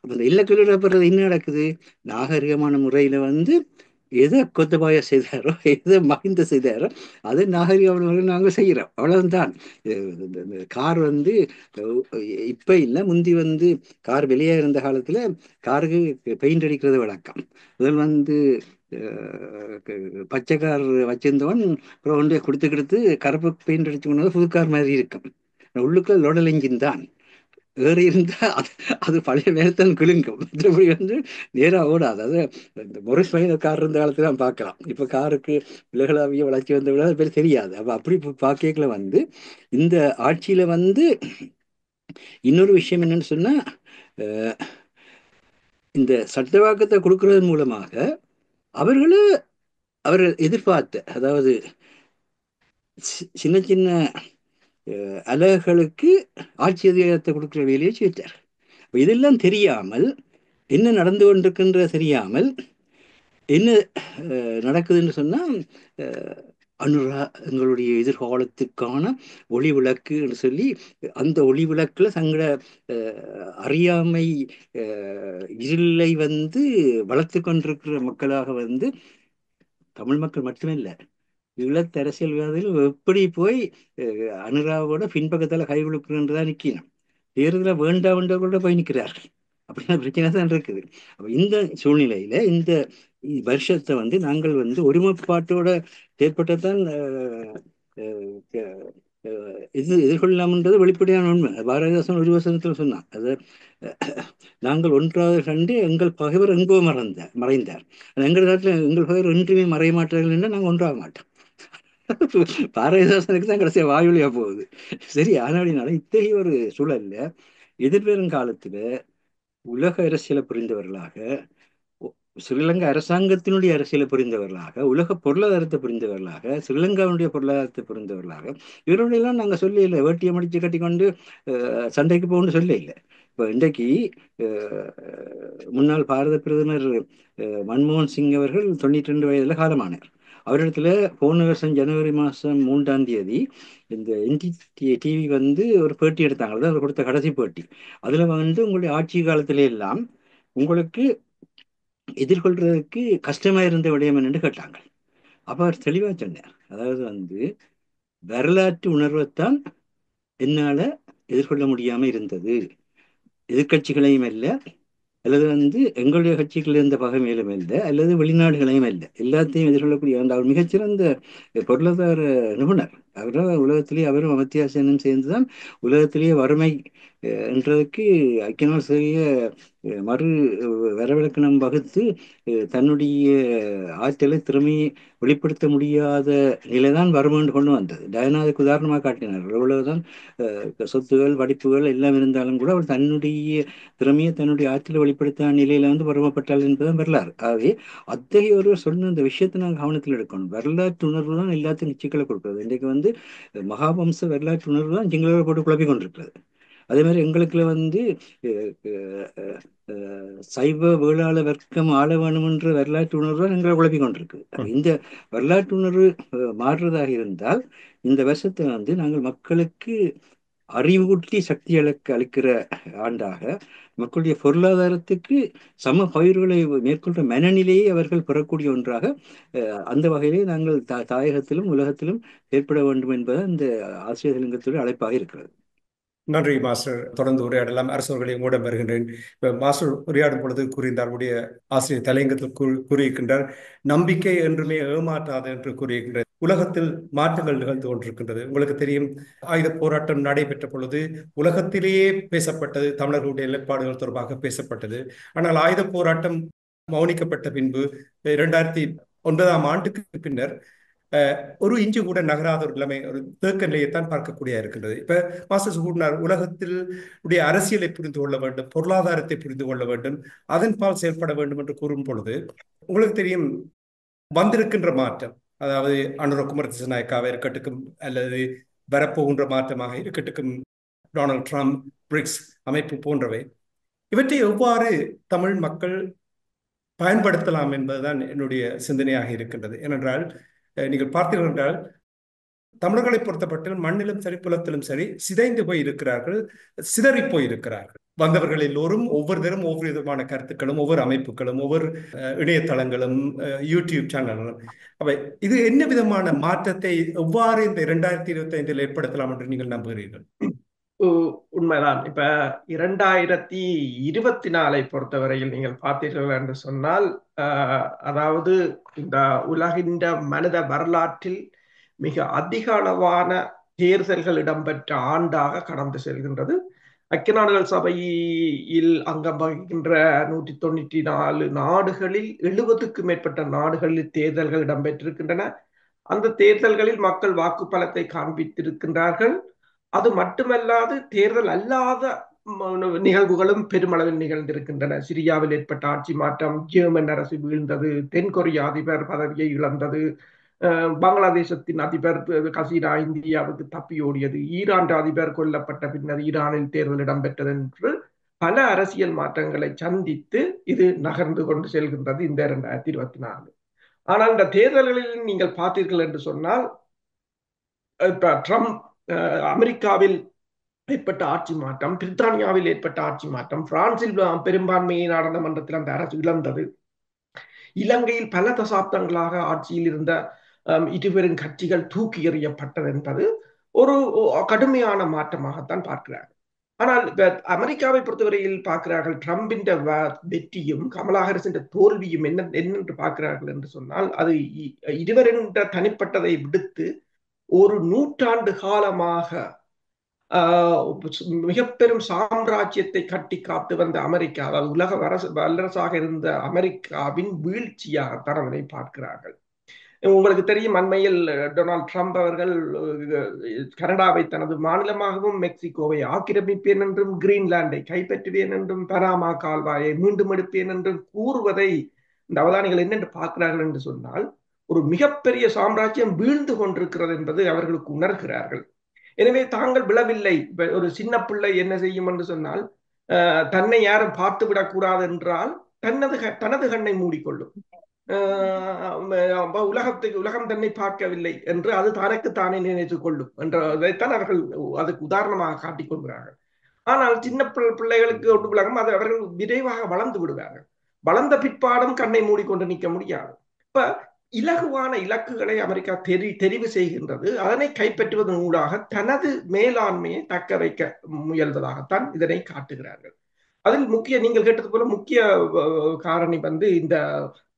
அப்ப இந்த இல்ல கல்லிடப்படுறது என்ன நடக்குது? நாகரிகமான முறையில எதை கொத்தபாய செய்தாரோ, எதை மகிந்த செய்தாரோ அதை நாகரிகமான முறையில் நாங்கள் செய்கிறோம். அவ்வளவுதான். கார் இப்ப இல்லை, முந்தி கார் வெளியே இருந்த காலத்துல காருக்கு பெயிண்ட் அடிக்கிறது வழக்கம். முதல் பச்சை கார் வச்சிருந்தவன் அப்புறம் கொண்டு கொடுத்து கருப்பு பெயிண்ட் அடிச்சு கொண்டு புது கார் மாதிரி இருக்கும். உள்ளுக்குள்ள லோடல் என்ஜின் தான். வேறு இருந்தா அது பழைய வேலைத்தான் குலுங்கும். மற்றபடி நேராக ஓடாது. அதாவது இந்த மொரிஸ் வகையில் கார் இருந்த காலத்துல தான் பார்க்கலாம். இப்போ காருக்கு உலகளாவிய வளர்ச்சி வந்த விட அது பேர் தெரியாது. அப்போ அப்படி பார்க்கல இந்த ஆட்சியில இன்னொரு விஷயம் என்னன்னு சொன்னா, இந்த சட்டவாக்கத்தை கொடுக்கறது மூலமாக அவர்கள் எதிர்பார்த்த, அதாவது சின்ன சின்ன அலகுகளுக்கு ஆட்சி அதிகாரத்தை கொடுக்குற வேலையை செய்தார். இதெல்லாம் தெரியாமல், என்ன நடந்து கொண்டிருக்கின்ற தெரியாமல் என்ன நடக்குதுன்னு சொன்னா, அனுரா எங்களுடைய எதிர்காலத்துக்கான ஒளி விளக்குன்னு சொல்லி அந்த ஒளி விளக்குல தங்கள அறியாமை இருளை வளர்த்து கொண்டிருக்கிற மக்களாக தமிழ் மக்கள் மட்டுமில்லை, ஈழத்து அரசியல்வாதிகள் எப்படி போய் அனுராவோட பின்பக்கத்தில் கை கொடுக்குறன்றதான் நிற்கணும். தேர்தலில் வேண்டா கூட போய் நிற்கிறார்கள். அப்படின்னா பிரச்சனை தான் இருக்குது. அப்போ இந்த சூழ்நிலையில இந்த வருஷத்தை நாங்கள் ஒருமைப்பாட்டோட செயற்பட்டதான் எதிர்கொள்ளலாம்ன்றது வெளிப்படையான உண்மை. பாரதிதாசன் ஒரு வசனத்தில் சொன்னான், அது நாங்கள் ஒன்றாவது கண்டு எங்கள் பகைவர் எங்கோ மறைந்தார். எங்கள் நாட்டில் எங்கள் பகைவர் ஒன்றுமே மறைய மாட்டார்கள் என்று நாங்கள் ஒன்றாக மாட்டோம். பாரதிதாசனுக்கு தான் கடைசியா வாயுலியா போகுது. சரி, ஆனாடினால இத்தகைய ஒரு சூழல்ல எதிர்வரும் காலத்துல உலக அரசியலை புரிந்தவர்களாக, ஸ்ரீலங்கா அரசாங்கத்தினுடைய அரசியலை புரிந்தவர்களாக, உலக பொருளாதாரத்தை புரிந்தவர்களாக, ஸ்ரீலங்காவுடைய பொருளாதாரத்தை புரிந்தவர்களாக, இவருடையெல்லாம் நாங்கள் சொல்ல இல்லை வேட்டியை மடிச்சு கட்டிக்கொண்டு சண்டைக்கு போகணும்னு சொல்ல இல்லை. இப்போ இன்றைக்கு முன்னாள் பாரத பிரதமர் மன்மோகன் சிங் அவர்கள் 92 வயதுல காலமானார். அவரிடத்துல போன வருஷம் ஜனவரி மாதம் 3ஆம் தேதி இந்த டிவி ஒரு பேட்டி எடுத்தாங்க. அது அவர் கொடுத்த கடைசி பேட்டி. அதுல உங்களுடைய ஆட்சி காலத்தில எல்லாம் உங்களுக்கு எதிர்கொள்றதுக்கு கஷ்டமா இருந்த விடயம் என்று கேட்டாங்க. அப்ப அவர் தெளிவா சொன்னார், அதாவது வரலாற்று உணர்வைத்தான் என்னால எதிர்கொள்ள முடியாம இருந்தது. எதிர்கட்சிகளையும் அல்ல, அல்லது எங்களுடைய கட்சிகள் இருந்த பகைமையிலும் இல்லை, அல்லது வெளிநாடுகளையும் இல்லை, எல்லாத்தையும் எதிர்கொள்ளக்கூடிய அவர் மிகச்சிறந்த பொருளாதார நிபுணர். அவரும் உலகத்திலேயே அவரும் அமர்த்தியா சென்னும் சேர்ந்துதான் உலகத்திலேயே வறுமை என்றதுக்கு ஐக்கிய நாடு சபைய மறு வரவிலக்கணம் வகுத்து தன்னுடைய ஆற்றலை திறமையை வெளிப்படுத்த முடியாத நிலைதான் வறுமைன்னு கொண்டு வந்தது. டயனாவுக்கு உதாரணமாக காட்டினார். எவ்வளவுதான் சொத்துகள் படிப்புகள் எல்லாம் இருந்தாலும் கூட அவர் தன்னுடைய திறமையை தன்னுடைய ஆற்றலை வெளிப்படுத்த நிலையில வருவப்பட்டாள் என்பதுதான் வரலாறு. ஆகவே அத்தகைய ஒரு சொன்ன இந்த விஷயத்தை நாங்கள் கவனத்தில் எடுக்கணும். வரலாற்று உணர்வு தான் எல்லாத்தையும் சிக்கலை கொடுக்குறது. இன்றைக்கு மகாவம்ச வரலாற்று உணர்வு தான் சிங்களர்கள் போட்டு குழப்பி கொண்டிருக்கிறது. அதே மாதிரி எங்களுக்குள்ள சைவ வேளாள வர்க்கம் ஆள வேணுமென்ற வரலாற்று உணர்வு தான் எங்களை குழப்பி கொண்டிருக்கு. இந்த வரலாற்று உணர்வு மாறுறதாக இருந்தால் இந்த வருஷத்தை நாங்கள் மக்களுக்கு அறிவூட்டி சக்தி அளிக்கிற ஆண்டாக, மக்களுடைய பொருளாதாரத்துக்கு சம பயிர்களை மேற்கொள்ற மனநிலையை அவர்கள் பெறக்கூடிய ஒன்றாக அந்த வகையிலே நாங்கள் தாயகத்திலும் உலகத்திலும் ஏற்பட வேண்டும் என்பது இந்த ஆசிரியர் சங்கத்துடைய அழைப்பாக இருக்கிறது. நன்றி மாஸ்டர். தொடர்ந்து உரையாடலாம். அரசவர்களை மூடம் வருகின்றேன். மாஸ்டர் உரையாடும் பொழுது கூறியிருந்தார், உடைய ஆசிரியர் தலையங்கத்தில் கூறியிருக்கின்றார், நம்பிக்கை என்றுமே ஏமாற்றாது என்று கூறியிருக்கின்றது. உலகத்தில் மாற்றங்கள் நிகழ்ந்து கொண்டிருக்கின்றது. உங்களுக்கு தெரியும், ஆயுத போராட்டம் நடைபெற்ற பொழுது உலகத்திலேயே பேசப்பட்டது, தமிழர்களுடைய நிலைப்பாடுகள் தொடர்பாக பேசப்பட்டது. ஆனால் ஆயுத போராட்டம் மௌனிக்கப்பட்ட பின்பு 2009ஆம் ஆண்டுக்கு பின்னர் ஒரு இஞ்சு கூட நகராத ஒரு நிலைமை, ஒரு தேக்க நிலையைத்தான் பார்க்கக்கூடிய இருக்கின்றது. இப்ப மாஸ்டர் கூறினார், உலகத்தில் உடைய அரசியலை புரிந்து கொள்ள வேண்டும், பொருளாதாரத்தை புரிந்து கொள்ள வேண்டும், அதன் பால் செயல்பட வேண்டும் என்று கூறும் பொழுது உங்களுக்கு தெரியும், வந்திருக்கின்ற மாற்றம், அதாவது அனுர குமார திசாநாயக்காவை இருக்கட்டுக்கும் அல்லது வரப்போகின்ற மாற்றமாக இருக்கட்டுக்கும் டொனால்ட் ட்ரம்ப், பிரிக்ஸ் அமைப்பு போன்றவை, இவற்றை எவ்வாறு தமிழ் மக்கள் பயன்படுத்தலாம் என்பதுதான் என்னுடைய சிந்தனையாக இருக்கின்றது. ஏனென்றால் நீங்கள் பார்த்தீர்கள் என்றால் தமிழர்களை பொறுத்தப்பட்ட மண்ணிலும் சரி புலத்திலும் சரி சிதைந்து போய் இருக்கிறார்கள், சிதறி போயிருக்கிறார்கள். வந்தவர்கள் எல்லோரும் ஒவ்வொருத்தரும் ஒவ்வொரு விதமான கருத்துக்களும், ஒவ்வொரு அமைப்புகளும், ஒவ்வொரு இணையதளங்களும், யூடியூப் சேனல்களும். அவை இது என்ன விதமான மாற்றத்தை எவ்வாறு இந்த 2025 ஏற்படுத்தலாம் என்று நீங்கள் நம்புகிறீர்கள்? உண்மைதான். இப்ப 2024 பொறுத்தவரையில் நீங்கள் பார்த்தீர்கள் என்று சொன்னால், அதாவது இந்த உலகின் மனித வரலாற்றில் மிக அதிக அளவான தேர்தல்கள் இடம்பெற்ற ஆண்டாக கடந்து செல்கின்றது. ஐக்கிய நாடுகள் சபையில் அங்கம் வகிக்கின்ற 194 நாடுகளில் 70க்கும் மேற்பட்ட நாடுகளில் தேர்தல்கள் இடம்பெற்றிருக்கின்றன. அந்த தேர்தல்களில் மக்கள் வாக்கு பலத்தை காண்பித்திருக்கின்றார்கள். அது மட்டுமல்லாது தேர்தல் அல்லாத நிகழ்வுகளும் பெருமளவில் நிகழ்ந்திருக்கின்றன. சிரியாவில் ஏற்பட்ட ஆட்சி மாற்றம், ஜெர்மன் அரசு வீழ்ந்தது, தென்கொரிய அதிபர் பதவியை இழந்தது, பங்களாதேசத்தின் அதிபர் ஹசீனா இந்தியாவுக்கு தப்பியோடியது, ஈரான் அதிபர் கொல்லப்பட்ட பின்னர் ஈரானில் தேர்தல் இடம்பெற்றது என்று பல அரசியல் மாற்றங்களை சந்தித்து இது நகர்ந்து கொண்டு செல்கின்றது இந்த 2024. ஆனால் இந்த தேர்தல்களில் நீங்கள் பார்த்தீர்கள் என்று சொன்னால், இப்ப ட்ரம்ப் அமெரிக்காவில் ஏற்பட்ட ஆட்சி மாற்றம், பிரித்தானியாவில் ஏற்பட்ட ஆட்சி மாற்றம், பிரான்சில் பெரும்பான்மையை நாடாளுமன்றத்தில் அந்த அரசு இழந்தது, இலங்கையில் பல தசாப்தங்களாக ஆட்சியில் இருந்த இருவரும் கட்சிகள் தூக்கி எறியப்பட்டது என்பது ஒரு கடுமையான மாற்றமாகத்தான் பார்க்கிறார்கள். ஆனால் அமெரிக்காவை பொறுத்தவரையில் பார்க்கிறார்கள், ட்ரம்பின் வெற்றியும் கமலா ஹாரிஸின் தோல்வியும் என்னென்று பார்க்கிறார்கள் என்று சொன்னால், அது இருவரின் தனிப்பட்டதை விடுத்து ஒரு நூற்றாண்டு காலமாக மிக பெரும் சாம்ராஜ்யத்தை கட்டி காத்து வந்த அமெரிக்கா, அதாவது உலக வல்லரசாக இருந்த அமெரிக்காவின் வீழ்ச்சியாகத்தான் அதனை பார்க்கிறார்கள். உங்களுக்கு தெரியும், அண்மையில் டொனால்ட் ட்ரம்ப் அவர்கள் கனடாவை தனது மாநிலமாகவும், மெக்சிகோவை ஆக்கிரமிப்பேன் என்றும், கிரீன்லாண்டை கைப்பற்றுவேன் என்றும், பனாமா கால்வாயை மீண்டும் எடுப்பேன் என்றும் கூறுவதை இந்த அவதானிகள் என்னென்று பார்க்கிறார்கள் என்று சொன்னால், ஒரு மிகப்பெரிய சாம்ராஜ்யம் வீழ்ந்து கொண்டிருக்கிறது என்பது அவர்களுக்கு உணர்கிறார்கள். எனவே தாங்கள் விழவில்லை. ஒரு சின்ன பிள்ளை என்ன செய்யும் என்று சொன்னால், தன்னை யாரும் பார்த்து விடக்கூடாது என்றால் தனது கண்ணை மூடிக்கொள்ளும். உலகம் தன்னை பார்க்கவில்லை என்று அது தனக்கு தானே நினைத்துக் கொள்ளும் என்றதைத்தான் அவர்கள் அதுக்கு உதாரணமாக காட்டிக் கொள்கிறார்கள். ஆனால் சின்ன பிள்ளைகளுக்கு ஒன்று விலகும், அது அவர்கள் விரைவாக வளர்ந்து விடுவார்கள். வளர்ந்த பிற்பாடும் கண்ணை மூடிக்கொண்டு நிற்க முடியாது. இப்ப இலகுவான இலக்குகளை அமெரிக்கா தெரிவு செய்கின்றது. அதனை கைப்பற்றுவதன் ஊடாக தனது மேலாண்மையை தக்க வைக்க முயல்வதாகத்தான் இதனை காட்டுகிறார்கள். அதில் நீங்கள் கேட்டது போல முக்கிய காரணி வந்து இந்த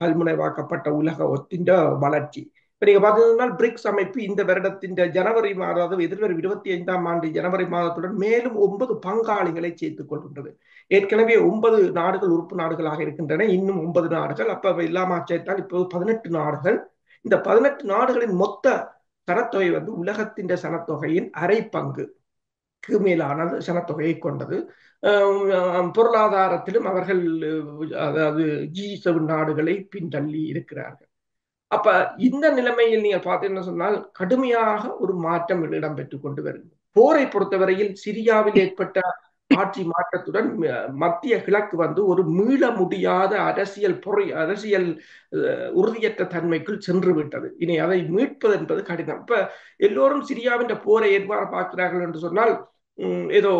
பல்முனைவாக்கப்பட்ட உலக ஒத்தின் வளர்ச்சி. இப்ப நீங்க பார்த்தீங்கன்னா பிரிக்ஸ் அமைப்பு இந்த வருடத்தின் ஜனவரி மாதம், அதாவது எதிர்வரும் 25ஆம் ஆண்டு ஜனவரி மாதத்துடன் மேலும் 9 பங்காளிகளை சேர்த்துக் கொள்கின்றது. ஏற்கனவே 9 நாடுகள் உறுப்பு நாடுகளாக இருக்கின்றன, இன்னும் 9 நாடுகள், அப்ப இல்லாம சேர்த்தால் இப்போது 18 நாடுகள். இந்த 18 நாடுகளின் மொத்த சனத்தொகை வந்து உலகத்தின் சனத்தொகையின் அரை பங்கு மேலான சனத்தொகையை கொண்டது. பொருளாதாரத்திலும் அவர்கள் அதாவது G7 நாடுகளை பின்தள்ளி இருக்கிறார்கள். அப்ப இந்த நிலைமையில் நீங்க பார்த்தீங்கன்னு சொன்னால் கடுமையாக ஒரு மாற்றம் இடம்பெற்றுக் கொண்டு வருகிறது. போரை பொறுத்தவரையில் சிரியாவில் ஏற்பட்ட ஆட்சி மாற்றத்துடன் மத்திய கிழக்கு வந்து ஒரு மீள முடியாத அரசியல் உறுதியற்ற தன்மைக்குள் சென்று விட்டது. இனி அதை மீட்பது என்பது கடினம். இப்ப எல்லோரும் சிரியாவின் போரை எவ்வாறு பார்க்கிறார்கள் என்று சொன்னால் ஏதோ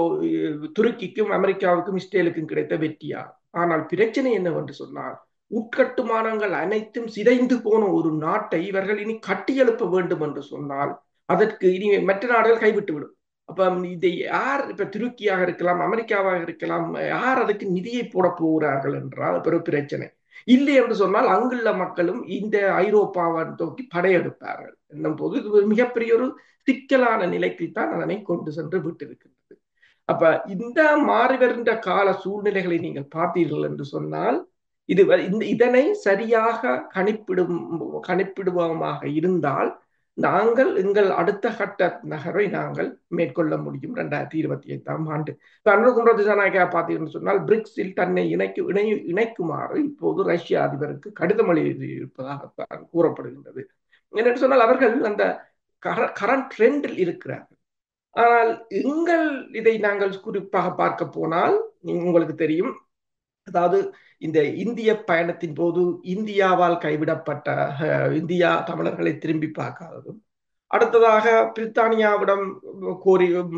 துருக்கிக்கும் அமெரிக்காவுக்கும் இஸ்ரேலுக்கும் கிடைத்த வெற்றியா. ஆனால் பிரச்சனை என்னவென்று சொன்னால் உட்கட்டுமானங்கள் அனைத்தும் சிதைந்து போன ஒரு நாட்டை இவர்கள் இனி கட்டியெழுப்ப வேண்டும் என்று சொன்னால் அதற்கு இனி மற்ற நாடுகள் கைவிட்டுவிடும். அப்ப இதை யார், இப்ப துருக்கியாக இருக்கலாம், அமெரிக்காவாக இருக்கலாம், யார் அதுக்கு நிதியை போட போகிறார்கள் என்றால் ஒரு பிரச்சனை. இல்லை என்று சொன்னால் அங்குள்ள மக்களும் இந்த ஐரோப்பாவை நோக்கி படையெடுப்பார்கள் என்னும் போது இது மிகப்பெரிய ஒரு சிக்கலான நிலைக்கு தான் அதனை கொண்டு சென்று விட்டிருக்கின்றது. அப்ப இந்த மாறி வருகின்ற கால சூழ்நிலைகளை நீங்கள் பார்த்தீர்கள் என்று சொன்னால் இதனை சரியாக கணிப்பிடுவோமாக இருந்தால் நாங்கள் எங்கள் அடுத்த கட்ட நகரை நாங்கள் மேற்கொள்ள முடியும் 2025ஆம் ஆண்டு. அனுகுமார திசாநாயக்கா பார்த்தீங்கன்னு சொன்னால் பிரிக்ஸில் தன்னை இணைக்குமாறு இப்போது ரஷ்ய அதிபருக்கு கடிதம் எழுதியிருப்பதாக கூறப்படுகின்றது. என்னென்னு சொன்னால் அவர்கள் அந்த கரண்ட் ட்ரெண்டில் இருக்கிறார்கள். ஆனால் இதை நாங்கள் குறிப்பாக பார்க்க போனால் உங்களுக்கு தெரியும், அதாவது இந்த இந்திய பயணத்தின் போது இந்தியாவால் கைவிடப்பட்ட இந்தியா தமிழர்களை திரும்பி பார்க்காததும், அடுத்ததாக பிரித்தானியாவிடம்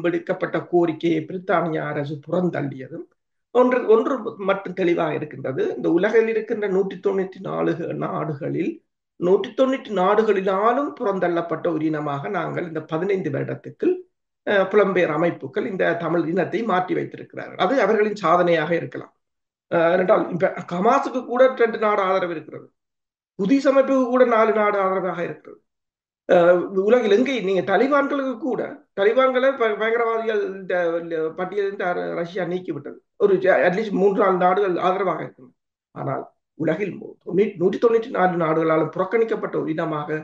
விடுக்கப்பட்ட கோரிக்கையை பிரித்தானிய அரசு புறந்தள்ளியதும் ஒன்று மட்டும் தெளிவாக இருக்கின்றது. இந்த உலகில் இருக்கின்ற 194 நாடுகளில் 190 நாடுகளினாலும் புறந்தள்ளப்பட்ட ஒரு இனமாக நாங்கள் இந்த 15 வருடத்துக்கு புலம்பெயர் அமைப்புகள் இந்த தமிழ் இனத்தை மாற்றி வைத்திருக்கிறார்கள். அது அவர்களின் சாதனையாக இருக்கலாம். என்றால் இப்ப ஹமாஸுக்கு கூட 2 நாடு ஆதரவு இருக்கிறது, புதிய அமைப்புக்கு கூட 4 நாடு ஆதரவாக இருக்கிறது. உலகில் எங்கே நீங்க தலிபான்களுக்கு கூட, தலிபான்களை பயங்கரவாதிகள் பட்டியலிருந்து ரஷ்யா நீக்கிவிட்டது, ஒரு அட்லீஸ்ட் 3-4 நாடுகள் ஆதரவாக இருக்கிறது. ஆனால் உலகில் 194 நாடுகளால் புறக்கணிக்கப்பட்ட ஒரு இனமாக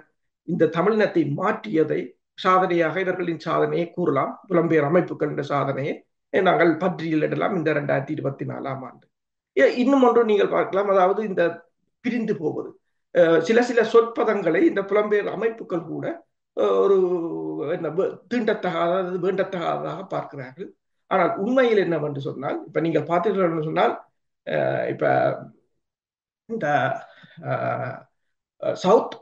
இந்த தமிழினத்தை மாற்றியதை சாதனையாக இவர்களின் சாதனையை கூறலாம். புலம்பெயர் அமைப்புகள் என்ற சாதனையை நாங்கள் பட்டியலிடலாம் இந்த 2024ஆம் ஆண்டு. இன்னும் ஒன்று நீங்கள் பார்க்கலாம், அதாவது இந்த பிரிந்து போவது, சில சொற்பதங்களை இந்த புலம்பெயர் அமைப்புகள் கூட ஒரு தீண்டத்தகாத வேண்டத்தகாததாக பார்க்கிறார்கள். ஆனால் உண்மையில் என்னவென்று சொன்னால், இப்ப நீங்கள் பார்த்தீர்கள் சொன்னால் இப்ப இந்த சவுத்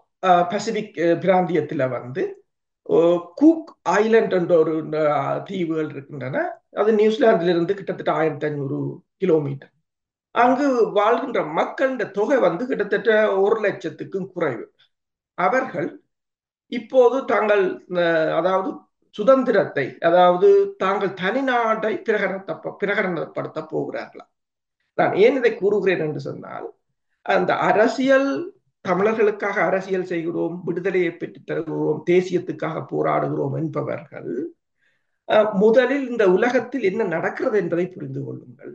பசிபிக் பிராந்தியத்தில் வந்து கூக் ஐலண்ட் என்ற ஒரு தீவுகள் இருக்கின்றன. அது நியூசிலாந்திலிருந்து கிட்டத்தட்ட 1500 கிலோமீட்டர். அங்கு வாழ்கின்ற மக்கள் தொகை வந்து கிட்டத்தட்ட 1 லட்சத்துக்கும் குறைவு. அவர்கள் இப்போது தாங்கள் அதாவது சுதந்திரத்தை, அதாவது தாங்கள் தனிநாட்டை பிரகடனப்படுத்த போகிறார்களா. நான் ஏன் இதை கூறுகிறேன் என்று சொன்னால், அந்த அரசியல், தமிழர்களுக்காக அரசியல் செய்கிறோம், விடுதலையை பெற்றுத் தருகிறோம், தேசியத்துக்காக போராடுகிறோம் என்பவர்கள் முதலில் இந்த உலகத்தில் என்ன நடக்கிறது என்பதை புரிந்து கொள்ளுங்கள்.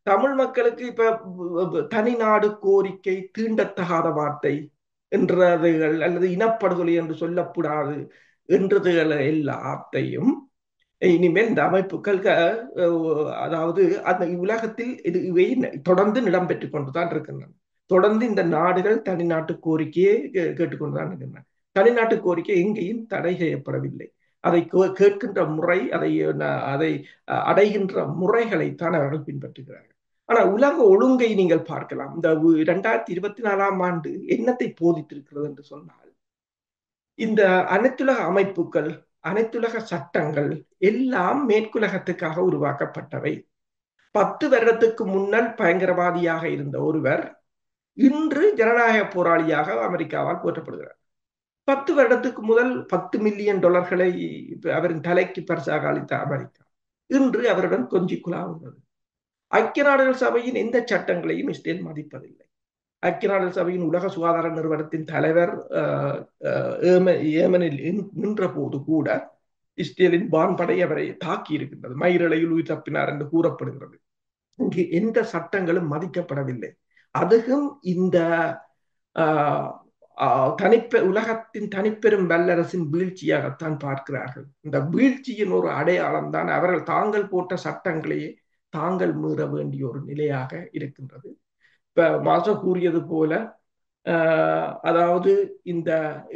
தமிழ் மக்களுக்கு இப்ப தனிநாடு கோரிக்கை தீண்டத்தகாத வார்த்தை என்றதுகள் அல்லது இனப்படுகொலை என்று சொல்லக்கூடாது என்றதுகள் எல்லாத்தையும் இனிமேல் இந்த அமைப்புகள் அதாவது அந்த உலகத்தில் இவை தொடர்ந்து இடம்பெற்றுக் கொண்டுதான் இருக்கின்றன. தொடர்ந்து இந்த நாடுகள் தனிநாட்டு கோரிக்கையை கேட்டுக்கொண்டுதான் இருக்கின்றன. தனிநாட்டு கோரிக்கை எங்கேயும் தடை செய்யப்படவில்லை. அதை கேட்கின்ற முறை, அதை அடைகின்ற முறைகளைத்தான் அவர்கள் பின்பற்றுகிறார்கள். ஆனா உலக ஒழுங்கை நீங்கள் பார்க்கலாம். இந்த 2024ஆம் ஆண்டு என்னத்தை போதித்திருக்கிறது என்று சொன்னால், இந்த அனைத்துலக அமைப்புகள், அனைத்துலக சட்டங்கள் எல்லாம் மேற்குலகத்துக்காக உருவாக்கப்பட்டவை. 10 வருடத்துக்கு முன்னால் பயங்கரவாதியாக இருந்த ஒருவர் இன்று ஜனநாயக போராளியாக அமெரிக்காவால் போற்றப்படுகிறார். 10 வருடத்துக்கு முதல் $10 மில்லியன் அவரின் தலைக்கு பரிசாக அளித்த அமெரிக்கா இன்று அவருடன் கொஞ்சி குழாவுகிறது. ஐக்கிய நாடுகள் சபையின் எந்த சட்டங்களையும் இஸ்ரேல் மதிப்பதில்லை. ஐக்கிய நாடுகள் சபையின் உலக சுகாதார நிறுவனத்தின் தலைவர் ஏமனில் நின்ற போது கூட இஸ்ரேலின் வான்படை அவரை தாக்கி இருக்கின்றது. மயிரிழையில் உயிர் தப்பினார் என்று கூறப்படுகிறது. இங்கு எந்த சட்டங்களும் மதிக்கப்படவில்லை. அதுவும் இந்த உலகத்தின் தனிப்பெரும் வல்லரசின் வீழ்ச்சியாகத்தான் பார்க்கிறார்கள். இந்த வீழ்ச்சியின் ஒரு அடையாளம் தான் அவர்கள் தாங்கள் போட்ட சட்டங்களையே தாங்கள் மீற வேண்டிய ஒரு நிலையாக இருக்கின்றது. இப்ப மாச கூறியது போல அதாவது இந்த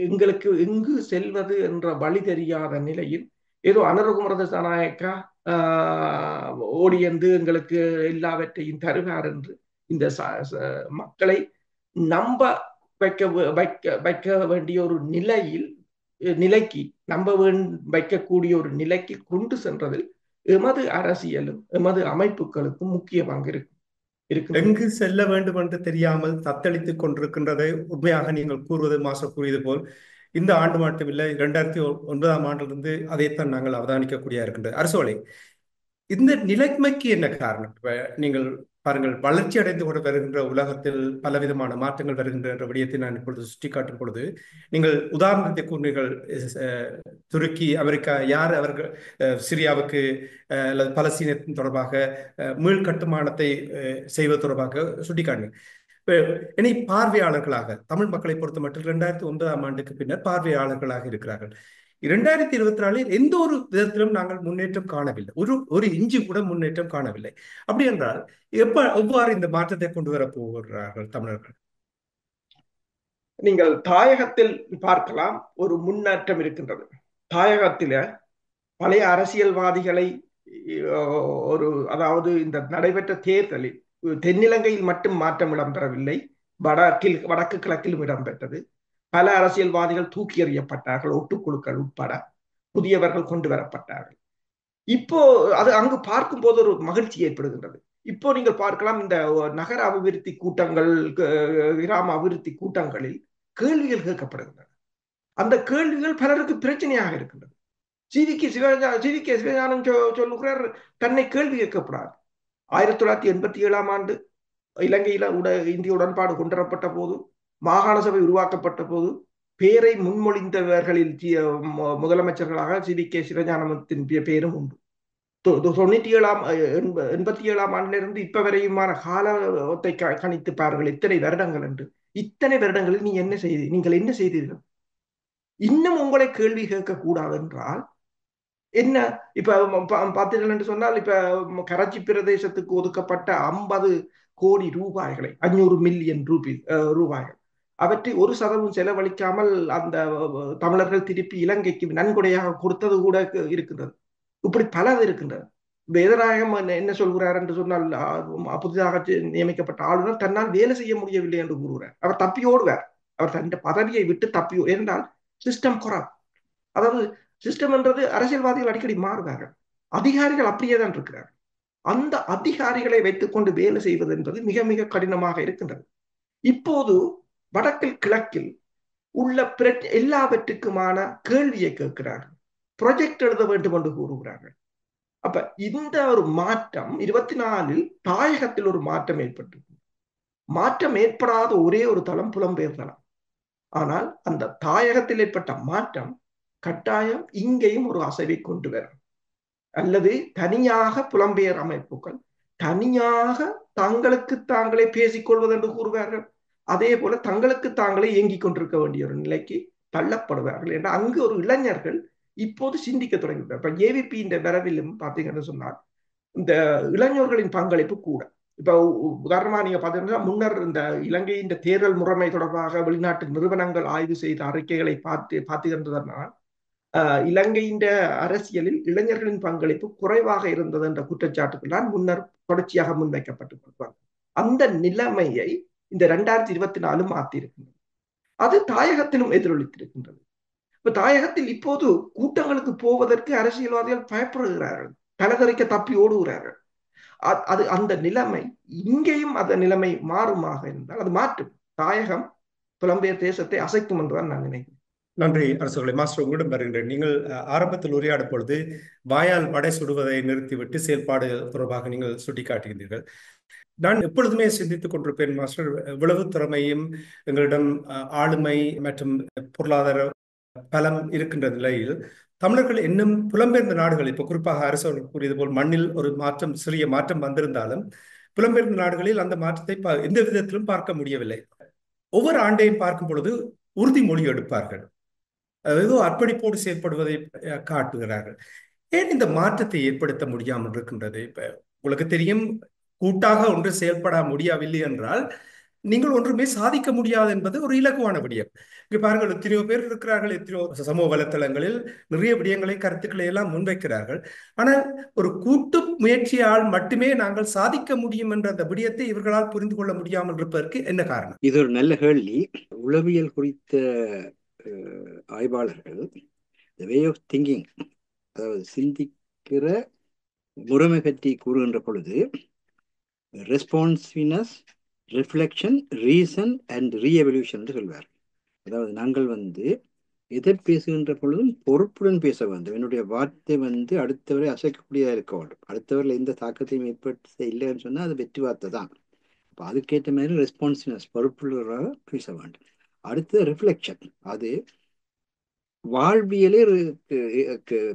எங்களுக்கு எங்கு செல்வது என்ற வழி தெரியாத நிலையில் ஏதோ அனுரகுமரத ஜனநாயக்கா ஓடியந்து எங்களுக்கு எல்லாவற்றையும் தருவார் என்று இந்த மக்களை நம்ப வைக்க வேண்டிய ஒரு நிலைக்கு நம்ப வைக்கக்கூடிய ஒரு நிலைக்கு கொண்டு சென்றதில் எமது அரசியலும் எமது அமைப்புகளுக்கும் முக்கிய பங்கு இருக்கு. எங்கு செல்ல வேண்டும் என்று தெரியாமல் தத்தளித்துக் கொண்டிருக்கின்றதை உண்மையாக நீங்கள் கூறுவது மாச கூறியது போல் இந்த ஆண்டு மட்டுமில்லை 2009ஆம் ஆண்டிலிருந்து அதைத்தான் நாங்கள் அவதானிக்கக்கூடிய இருக்கின்றது. அரசோலை, இந்த நிலைமைக்கு என்ன காரணம்? நீங்கள் பாருங்கள், வளர்ச்சி அடைந்து கொண்டு வருகின்ற உலகத்தில் பலவிதமான மாற்றங்கள் வருகின்ற என்ற விடயத்தை நான் இப்பொழுது சுட்டிக்காட்டும் பொழுது நீங்கள் உதாரணத்தை கூறினீர்கள். துருக்கி, அமெரிக்கா, யார் அவர்கள் சிரியாவுக்கு அல்லது பலஸ்தீனத்தின் தொடர்பாக மீள் கட்டுமானத்தை செய்வது தொடர்பாக சுட்டிக்காட்டினீங்க. இனி பார்வையாளர்களாக தமிழ் மக்களை பொறுத்த மட்டும் 2009ஆம் ஆண்டுக்கு பின்னர் பார்வையாளர்களாக இருக்கிறார்கள். 2024 எந்த ஒரு விதத்திலும் நாங்கள் முன்னேற்றம் காணவில்லை. ஒரு இஞ்சி கூட முன்னேற்றம் காணவில்லை. அப்படி என்றால் எவ்வாறு இந்த மாற்றத்தை கொண்டு வர போகிறார்கள் தமிழர்கள்? நீங்கள் தாயகத்தில் பார்க்கலாம், ஒரு முன்னேற்றம் இருக்கின்றது. தாயகத்தில பழைய அரசியல்வாதிகளை அதாவது இந்த நடைபெற்ற தேர்தலில் தென்னிலங்கையில் மட்டும் மாற்றம் இடம்பெறவில்லை, வடக்கு கிழக்கிலும் இடம்பெற்றது. பல அரசியல்வாதிகள் தூக்கி எறியப்பட்டார்கள், ஒட்டுக்குழுக்கள் உட்பட புதியவர்கள் கொண்டு வரப்பட்டார்கள். இப்போ அது அங்கு பார்க்கும் போது ஒரு மகிழ்ச்சி ஏற்படுகின்றது. இப்போ நீங்கள் பார்க்கலாம், இந்த நகர அபிவிருத்தி கூட்டங்கள், கிராம அபிவிருத்தி கூட்டங்களில் கேள்விகள் கேட்கப்படுகின்றன. அந்த கேள்விகள் பலருக்கு பிரச்சனையாக இருக்கின்றது. சிவிகே சிவஞானம் சொல்லுகிறார், தன்னை கேள்வி கேட்கப்படாது. 1987ஆம் ஆண்டு இலங்கையில இந்திய உடன்பாடு கொண்டுவரப்பட்ட போது, மாகாண சபை உருவாக்கப்பட்ட போது பேரை முன்மொழிந்தவர்களில் முதலமைச்சர்களாக சிவிகே சிவஞானத்தின் பேரும் உண்டு. 87ஆம் ஆண்டிலிருந்து இப்ப வரையுமான காலத்தை கணித்து பாருங்கள், இத்தனை வருடங்கள் என்று. இத்தனை வருடங்களில் நீங்கள் என்ன செய்தீர்கள்? இன்னும் உங்களை கேள்வி கேட்க கூடாது என்றால் என்ன? இப்ப பார்த்தீர்கள் என்று சொன்னால், இப்ப கராச்சி பிரதேசத்துக்கு ஒதுக்கப்பட்ட 50 கோடி ரூபாய்களை, 500 மில்லியன் ரூபாய்கள், அவற்றை 1% செலவழிக்காமல் அந்த தமிழர்கள் திருப்பி இலங்கைக்கு நன்கொடையாக கொடுத்தது கூட இருக்கின்றது. இப்படி பலது இருக்கின்றது. வேதநாயகம் என்ன சொல்கிறார் என்று சொன்னால், புதிதாக நியமிக்கப்பட்ட ஆளுநர் தன்னால் வேலை செய்ய முடியவில்லை என்று கூறுகிறார். அவர் தப்பி ஓடுவார். அவர் தன் பதவியை விட்டு தப்பி, என்றால் சிஸ்டம் கொராப்ட். அதாவது சிஸ்டம் என்றது அரசியல்வாதிகள் அடிக்கடி மாறுவார்கள், அதிகாரிகள் அப்படியே தான் இருக்கிறார்கள். அந்த அதிகாரிகளை வைத்துக்கொண்டு வேலை செய்வது என்பது மிக மிக கடினமாக இருக்கின்றது. இப்போது வடக்கில் கிழக்கில் உள்ள எல்லாவற்றுக்குமான கேள்வியை கேட்கிறார்கள், ப்ரொஜெக்ட் எழுத வேண்டும் என்று கூறுகிறார்கள். அப்ப இந்த ஒரு மாற்றம் 24 தாயகத்தில் ஒரு மாற்றம் ஏற்பட்டு, மாற்றம் ஏற்படாத ஒரே ஒரு தளம் புலம்பெயர் தளம். ஆனால் அந்த தாயகத்தில் ஏற்பட்ட மாற்றம் கட்டாயம் இங்கேயும் ஒரு அசைவை கொண்டு வரும். அல்லது தனியாக புலம்பெயர் அமைப்புகள் தனியாக தங்களுக்கு தாங்களே பேசிக்கொள்வது என்று கூறுவார்கள். அதே போல தங்களுக்கு தாங்களே இயங்கிக் கொண்டிருக்க வேண்டிய ஒரு நிலைக்கு தள்ளப்படுவார்கள் என்று அங்கு ஒரு இளைஞர்கள் இப்போது சிந்திக்க தொடங்கிவிட்டார். இப்ப ஏவிபி இந்த வரவிலும் பார்த்தீங்கன்னு சொன்னால் இந்த இளைஞர்களின் பங்களிப்பு கூட. இப்ப உதாரணமா நீங்க பாத்தீங்கன்னா, முன்னர் இந்த இலங்கையின் தேர்தல் முறைமை தொடர்பாக வெளிநாட்டு நிறுவனங்கள் ஆய்வு செய்த அறிக்கைகளை பார்த்துகின்றதனால் இலங்கையின் அரசியலில் இளைஞர்களின் பங்களிப்பு குறைவாக இருந்தது என்ற குற்றச்சாட்டுகள் தான் முன்னர் தொடர்ச்சியாக முன்வைக்கப்பட்டு அந்த நிலைமையை இந்த 2024 மாற்றியிருக்கின்றது. அது தாயகத்திலும் எதிரொலித்திருக்கின்றது. இப்ப தாயகத்தில் இப்போது கூட்டங்களுக்கு போவதற்கு அரசியல்வாதிகள் பயப்படுகிறார்கள், தலதறிக்க தப்பி ஓடுகிறார்கள். அது அந்த நிலைமை இங்கேயும் அந்த நிலைமை மாறுமாக இருந்தால் அது மாற்றும். தாயகம் புலம்பெயர் தேசத்தை அசைக்கும் என்றுதான் நான் நினைக்கிறேன். நன்றி அரசுகளை மாஸ்டர், உங்களிடம் வருகின்றேன். நீங்கள் ஆரம்பத்தில் உரையாடும் பொழுது வாயால் வடை சுடுவதை நிறுத்திவிட்டு செயல்பாடு தொடர்பாக நீங்கள் சுட்டிக்காட்டுகின்றீர்கள். நான் எப்பொழுதுமே சிந்தித்துக் கொண்டிருப்பேன் மாஸ்டர், இவ்வளவு திறமையும் எங்களிடம் ஆளுமை மற்றும் பொருளாதார பலம் இருக்கின்ற நிலையில் தமிழர்கள் இன்னும் புலம்பெயர்ந்த நாடுகள், இப்போ குறிப்பாக அரசு அவர்கள் கூறியது போல் மண்ணில் ஒரு மாற்றம், சிறிய மாற்றம் வந்திருந்தாலும் புலம்பெயர்ந்த நாடுகளில் அந்த மாற்றத்தை எந்த விதத்திலும் பார்க்க முடியவில்லை. ஒவ்வொரு ஆண்டையும் பார்க்கும் பொழுது உறுதிமொழி எடுப்பார்கள், ஏதோ அர்ப்பணிப்போடு செயற்படுவதை காட்டுகிறார்கள். ஏன் இந்த மாற்றத்தை ஏற்படுத்த முடியாமல் இருக்கின்றது? இப்ப உங்களுக்கு தெரியும், கூட்டாக ஒன்று செயல்பட முடியவில்லை என்றால் நீங்கள் ஒன்றுமே சாதிக்க முடியாது என்பது ஒரு இலகுவான விடயம். இங்க பாருங்கள், எத்தனையோ பேர் இருக்கிறார்கள், எத்தனையோ சமூக வலைத்தளங்களில் நிறைய விடயங்களை, கருத்துக்களை எல்லாம் முன்வைக்கிறார்கள். ஆனால் ஒரு கூட்டு முயற்சியால் மட்டுமே நாங்கள் சாதிக்க முடியும் என்ற அந்த விடயத்தை இவர்களால் புரிந்து கொள்ள முடியாமல் இருப்பதற்கு என்ன காரணம்? இது ஒரு நல்ல கேள்வி. உளவியல் குறித்த ஆய்வாளர்கள் வே ஆஃப் திங்கிங், அதாவது சிந்திக்கிற முறைமை பற்றி கூறுகின்ற பொழுது ரெஸ்பான்சிவ்னஸ், ரிஃப்ளெக்ஷன், ரீசன் அண்ட் ரீஎவல்யூஷன் என்று சொல்வார். அதாவது நாங்கள் எதை பேசுகின்ற பொழுதும் பொறுப்புடன் பேச வேண்டும். என்னுடைய வார்த்தை அடுத்தவரை அசைக்கக்கூடியதாக இருக்க வேண்டும். அடுத்தவரில் எந்த தாக்கத்தையும் ஏற்படுத்த இல்லைன்னு சொன்னால் அது வெற்றி வார்த்தை தான். அப்போ அதுக்கேற்ற மாதிரி ரெஸ்பான்சிவ்னஸ், பொறுப்புள்ளவராக பேச வேண்டும். அடுத்தது ரிஃப்ளெக்ஷன், அது வாழ்வியலே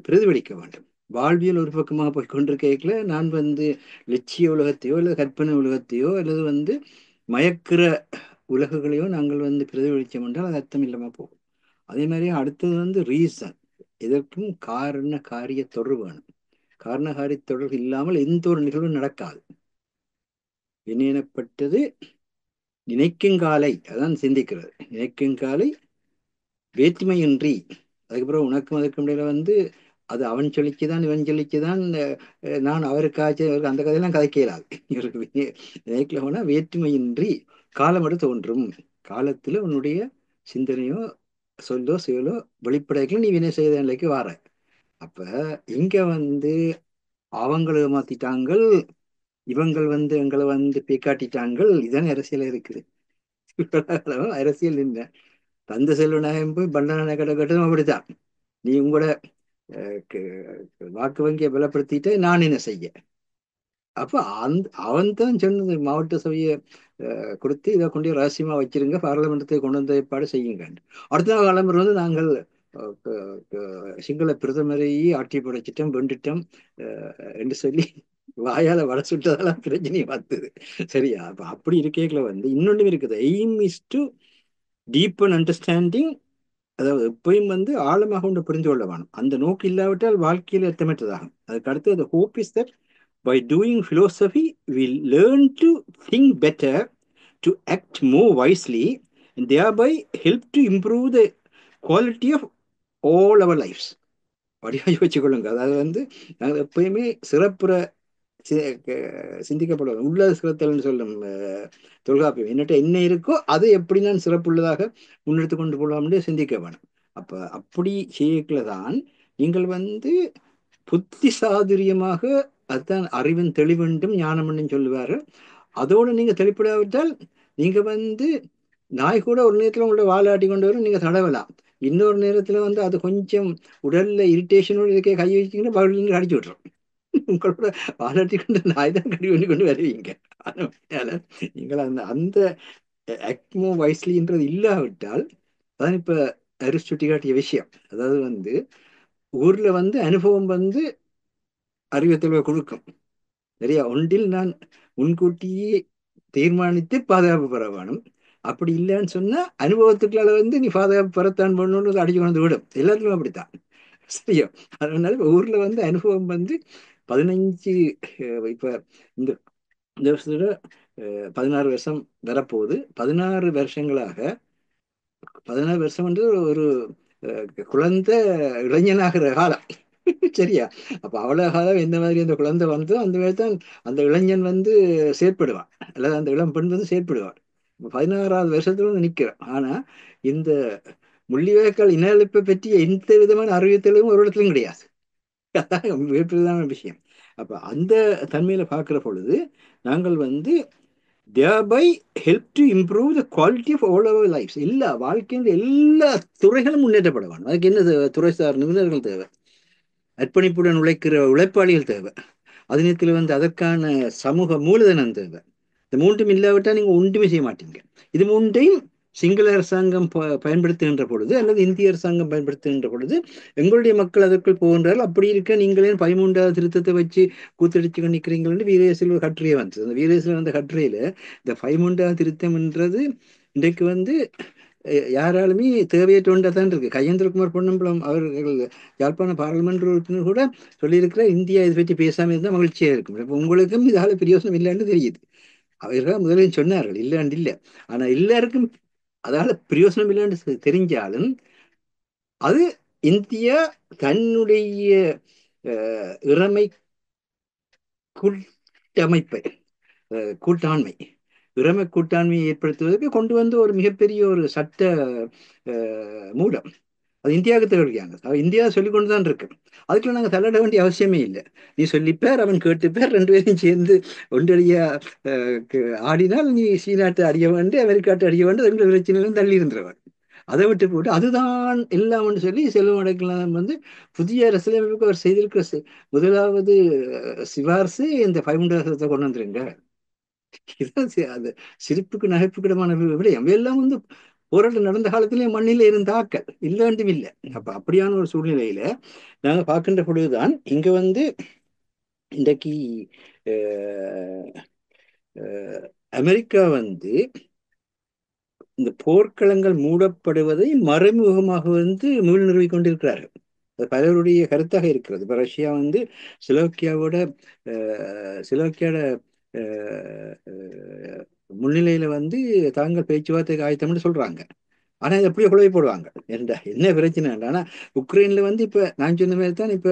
பிரதிபலிக்க வேண்டும். வாழ்வியல் ஒரு பக்கமாக போய் கொண்டிருக்கல நான் லட்சிய உலகத்தையோ அல்லது கற்பனை உலகத்தையோ அல்லது மயக்கிற உலகுகளையோ நாங்கள் பிரதிபலித்தோம் என்றால் அது அர்த்தம் இல்லாமல் போகும். அதே மாதிரி அடுத்தது ரீசன், இதற்கும் காரண காரிய தொடர்பு வேணும். காரண காரிய தொடர்பு இல்லாமல் எந்த ஒரு நிகழ்வும் நடக்காது. என்னப்பட்டது நினைக்குங்காலை, அதான் சிந்திக்கிறது. நினைக்குங்காலை வேற்றுமையின்றி, அதுக்கப்புறம் உனக்கும் அதுக்கும் இடையில அது அவன் சொல்லிக்குதான் இவன் சொல்லிக்குதான், நான் அவருக்காச்சு அந்த கதையெல்லாம் கதைக்க இயலாது. இவருக்கு நினைக்கல போனா வேற்றுமையின்றி காலம் எடுத்து தோன்றும். காலத்துல உன்னுடைய சிந்தனையோ சொல்லோ செயலோ வெளிப்படைக்கல நீ வினை செய்த நிலைக்கு வார. அப்ப இங்க அவங்களை மாத்திட்டாங்கள், இவங்கள் எங்களை பேக்காட்டிட்டாங்கள். இதானே அரசியல் இருக்குது. அரசியல் என்ன, தந்த செல்வநாயகம் போய் பண்டன கடை கட்டணும் அப்படித்தான். நீ உங்களோட வாக்கு வங்கியை பலப்படுத்திட்டு நான் என்ன செய்ய? அப்ப அவன் தான் சொன்னது, மாவட்ட சபையை கொடுத்து இதை கொண்டு ரகசியமா வச்சிருங்க, பாராளுமன்றத்தை கொண்டு வந்த ஏற்பாடு செய்யுங்க. அடுத்த நாள் கிளம்புறது நாங்கள் சிங்கள பிரதமரையே ஆட்சி படைச்சிட்டோம், வெண்டுட்டோம் என்று சொல்லி வாயால வட சுட்டதெல்லாம் பிரச்சனையை பார்த்தது. சரியா? அப்ப அப்படி இருக்கேங்கள இன்னொன்றும் இருக்குது. Aim is to deepen understanding, அதாவது எப்பயும் ஆழமாக ஒன்று புரிந்து கொள்ள வேணும். அந்த நோக்கு இல்லாவிட்டால் வாழ்க்கையில் அர்த்தமற்றதாகும். அதுக்கு அடுத்து hope is that by doing philosophy we learn to think better, to act more wisely, and thereby help to improve the quality of all our lives. வடிவாக வச்சுக்கொள்ளுங்க. அதாவது நாங்கள் எப்பயுமே சிறப்புற சிந்திக்கப்படும் உள்ள சிறத்தல்னு சொல்லும் தொல்காப்பியம். என்னட்ட என்ன இருக்கோ அதை எப்படி நான் சிறப்புள்ளதாக முன்னெடுத்து கொண்டு போகலாம்னு சிந்திக்க வேணும். அப்ப அப்படி செய்யக்குள்ள தான் நீங்கள் புத்தி சாதுரியமாக, அதுதான் அறிவின் தெளிவென்றும் ஞானம்னு சொல்லுவாரு. அதோடு நீங்க தெளிப்படாவிட்டால் நீங்க நாய் கூட ஒரு நேரத்துல உங்களோட வாழாட்டி கொண்டு வரும், நீங்க தடவலாம். இன்னொரு நேரத்துல அது கொஞ்சம் உடல்ல இரிட்டேஷனோடு இருக்கே கை வச்சிங்கன்னா பகுதியில் அடிச்சு விட்டுரும். உங்களோட வாழாட்டி கொண்டு நாய் தான் கடி பண்ணி கொண்டு வருவீங்க. அதனால நீங்கள் அந்த ஆக்மோ வைஸ்லின்றது இல்லாவிட்டால் அதான் இப்ப அரிஸ்டுட்டி காட்டிய விஷயம். அதாவது ஊர்ல அனுபவம் அறிவுத்தெளிவை கொடுக்கும். சரியா? ஒன்றில் நான் முன்கூட்டியே தீர்மானித்து பாதுகாப்பு பெற வேணும். அப்படி இல்லைன்னு சொன்னா அனுபவத்துக்குள்ள நீ பாதுகாப்பு பெறத்தான் பண்ணணும்னு அடிச்சு கொண்டு விடும். எல்லாத்துக்கும் அப்படித்தான். சரியா? அதனால ஊர்ல அனுபவம் 15 இப்ப இந்த வருஷத்துல 16 வருஷம் வரப்போகுது. 16 வருஷங்களாக 16 வருஷம் ஒரு குழந்தை இளைஞனாகிற காலம். சரியா? அப்ப அவ்வளவு காலம் எந்த மாதிரி அந்த குழந்தை வந்தோ அந்த மாதிரி தான் அந்த இளைஞன் செயற்படுவான், அல்லது அந்த இளம் பெண் செயற்படுவாள். 16வது வருஷத்துல நிற்கிறான். ஆனா இந்த முள்ளிவாய்க்கால் இனஅழிப்பை பற்றி எந்த விதமான அறிவித்தலும் ஒரு இடத்துலையும் கிடையாது. அதான் மிகப்பெரியதான விஷயம். அப்ப அந்த தன்மையில பார்க்கிற பொழுது நாங்கள் thereby help to improve the quality of all our lives. எல்லா வாழ்க்கையின் எல்லா துறைகளும் முன்னேற்றப்பட வேண்டும். அதுக்கு என்ன தேவை? துறைசார் நிபுணர்கள் தேவை, அர்ப்பணிப்புடன் உழைக்கிற உழைப்பாளிகள் தேவை, அதே நேரத்தில் வந்து அதற்கான சமூக மூலதனம் தேவை. இந்த மூன்றும் இல்லாவிட்டால் நீங்கள் ஒன்றுமே செய்ய மாட்டீங்க. இது மூன்றையும் சிங்கள அரசாங்கம் பயன்படுத்துகின்ற பொழுது அல்லது இந்திய அரசாங்கம் பயன்படுத்துகின்ற பொழுது எங்களுடைய மக்கள் அதற்குள் போகின்றார்கள். அப்படி இருக்க நீங்களே 13வது திருத்தத்தை வச்சு கூத்தடிச்சு நிற்கிறீங்கன்னு வீரேசில் ஒரு கட்டுரையை வந்தது. அந்த வீரேசில் வந்த கட்டுரையில இந்த 13வது திருத்தம் என்றது இன்றைக்கு வந்து யாராலுமே தேவையற்ற ஒன்றா தான் இருக்கு. கஜேந்திரகுமார் பொன்னம்பலம் அவர்கள் யாழ்ப்பாண பாராளுமன்ற உறுப்பினர் கூட சொல்லியிருக்கிற இந்தியா இதை பற்றி பேசாமல் இருந்தால் மகிழ்ச்சியா இருக்கும். இப்போ உங்களுக்கும் இதால பிரயோசனம் இல்லைன்னு தெரியுது. அவர்கள் முதலில் சொன்னார்கள் இல்லாண்டு இல்லை. ஆனா எல்லாருக்கும் அதால பிரயோசனம் இல்லைன்னு தெரிஞ்சாலும் அது இந்தியா தன்னுடைய இறைமை கூட்டமைப்பை கூட்டாண்மை இறைமை கூட்டாண்மையை ஏற்படுத்துவதற்கு கொண்டு வந்து ஒரு மிகப்பெரிய ஒரு சட்ட மூலம் அது இந்தியாவுக்கு தேவையான இந்தியா சொல்லிக் கொண்டு தான் இருக்கு. அதுக்குள்ள நாங்கள் தலையிட வேண்டிய அவசியமே இல்லை. நீ சொல்லிப்பேர், அவன் கேட்டுப்பேர், ரெண்டு பேரும் சேர்ந்து ஒன்றடியா ஆடினால் நீ சீனாட்டை அறிய வேண்டு, அமெரிக்காட்டை அறிய வேண்டு, ரெண்டு பிரச்சனையிலும் தள்ளி இருந்தவன். அதை விட்டு போட்டு அதுதான் எல்லாம் சொல்லி செல்வம் அடைக்கலாம் வந்து புதிய அரசியலமைப்புக்கு அவர் செய்திருக்கிற முதலாவது சிபாரிசு இந்த 500 கொண்டு வந்துருங்க. இதுதான் அது சிரிப்புக்கு நகைப்புக்கிடமான விடயம். எல்லாம் வந்து போராட்டம் நடந்த காலத்திலே மண்ணில இருந்த ஆக்கள் இல்லாண்டும் இல்லை. அப்ப அப்படியான ஒரு சூழ்நிலையில நாங்க பார்க்கின்ற பொழுதுதான் இங்க வந்து இன்றைக்கு அமெரிக்கா வந்து இந்த போர்க்களங்கள் மூடப்படுவதை மறைமுகமாக வந்து மீள் நிறுவிக் கொண்டிருக்கிறார்கள். அது பலருடைய கருத்தாக இருக்கிறது. இப்ப ரஷ்யா வந்து ஸ்லோக்கியாவோட முன்னிலையில வந்து தாங்கள் பேச்சுவார்த்தைக்கு ஆயத்தம்னு சொல்றாங்க. ஆனா இது எப்படியோ குழப்பி போடுவாங்க. என்ன பிரச்சனை? ஆனா உக்ரைன்ல வந்து இப்ப நான் சொன்ன மாதிரி தான் இப்ப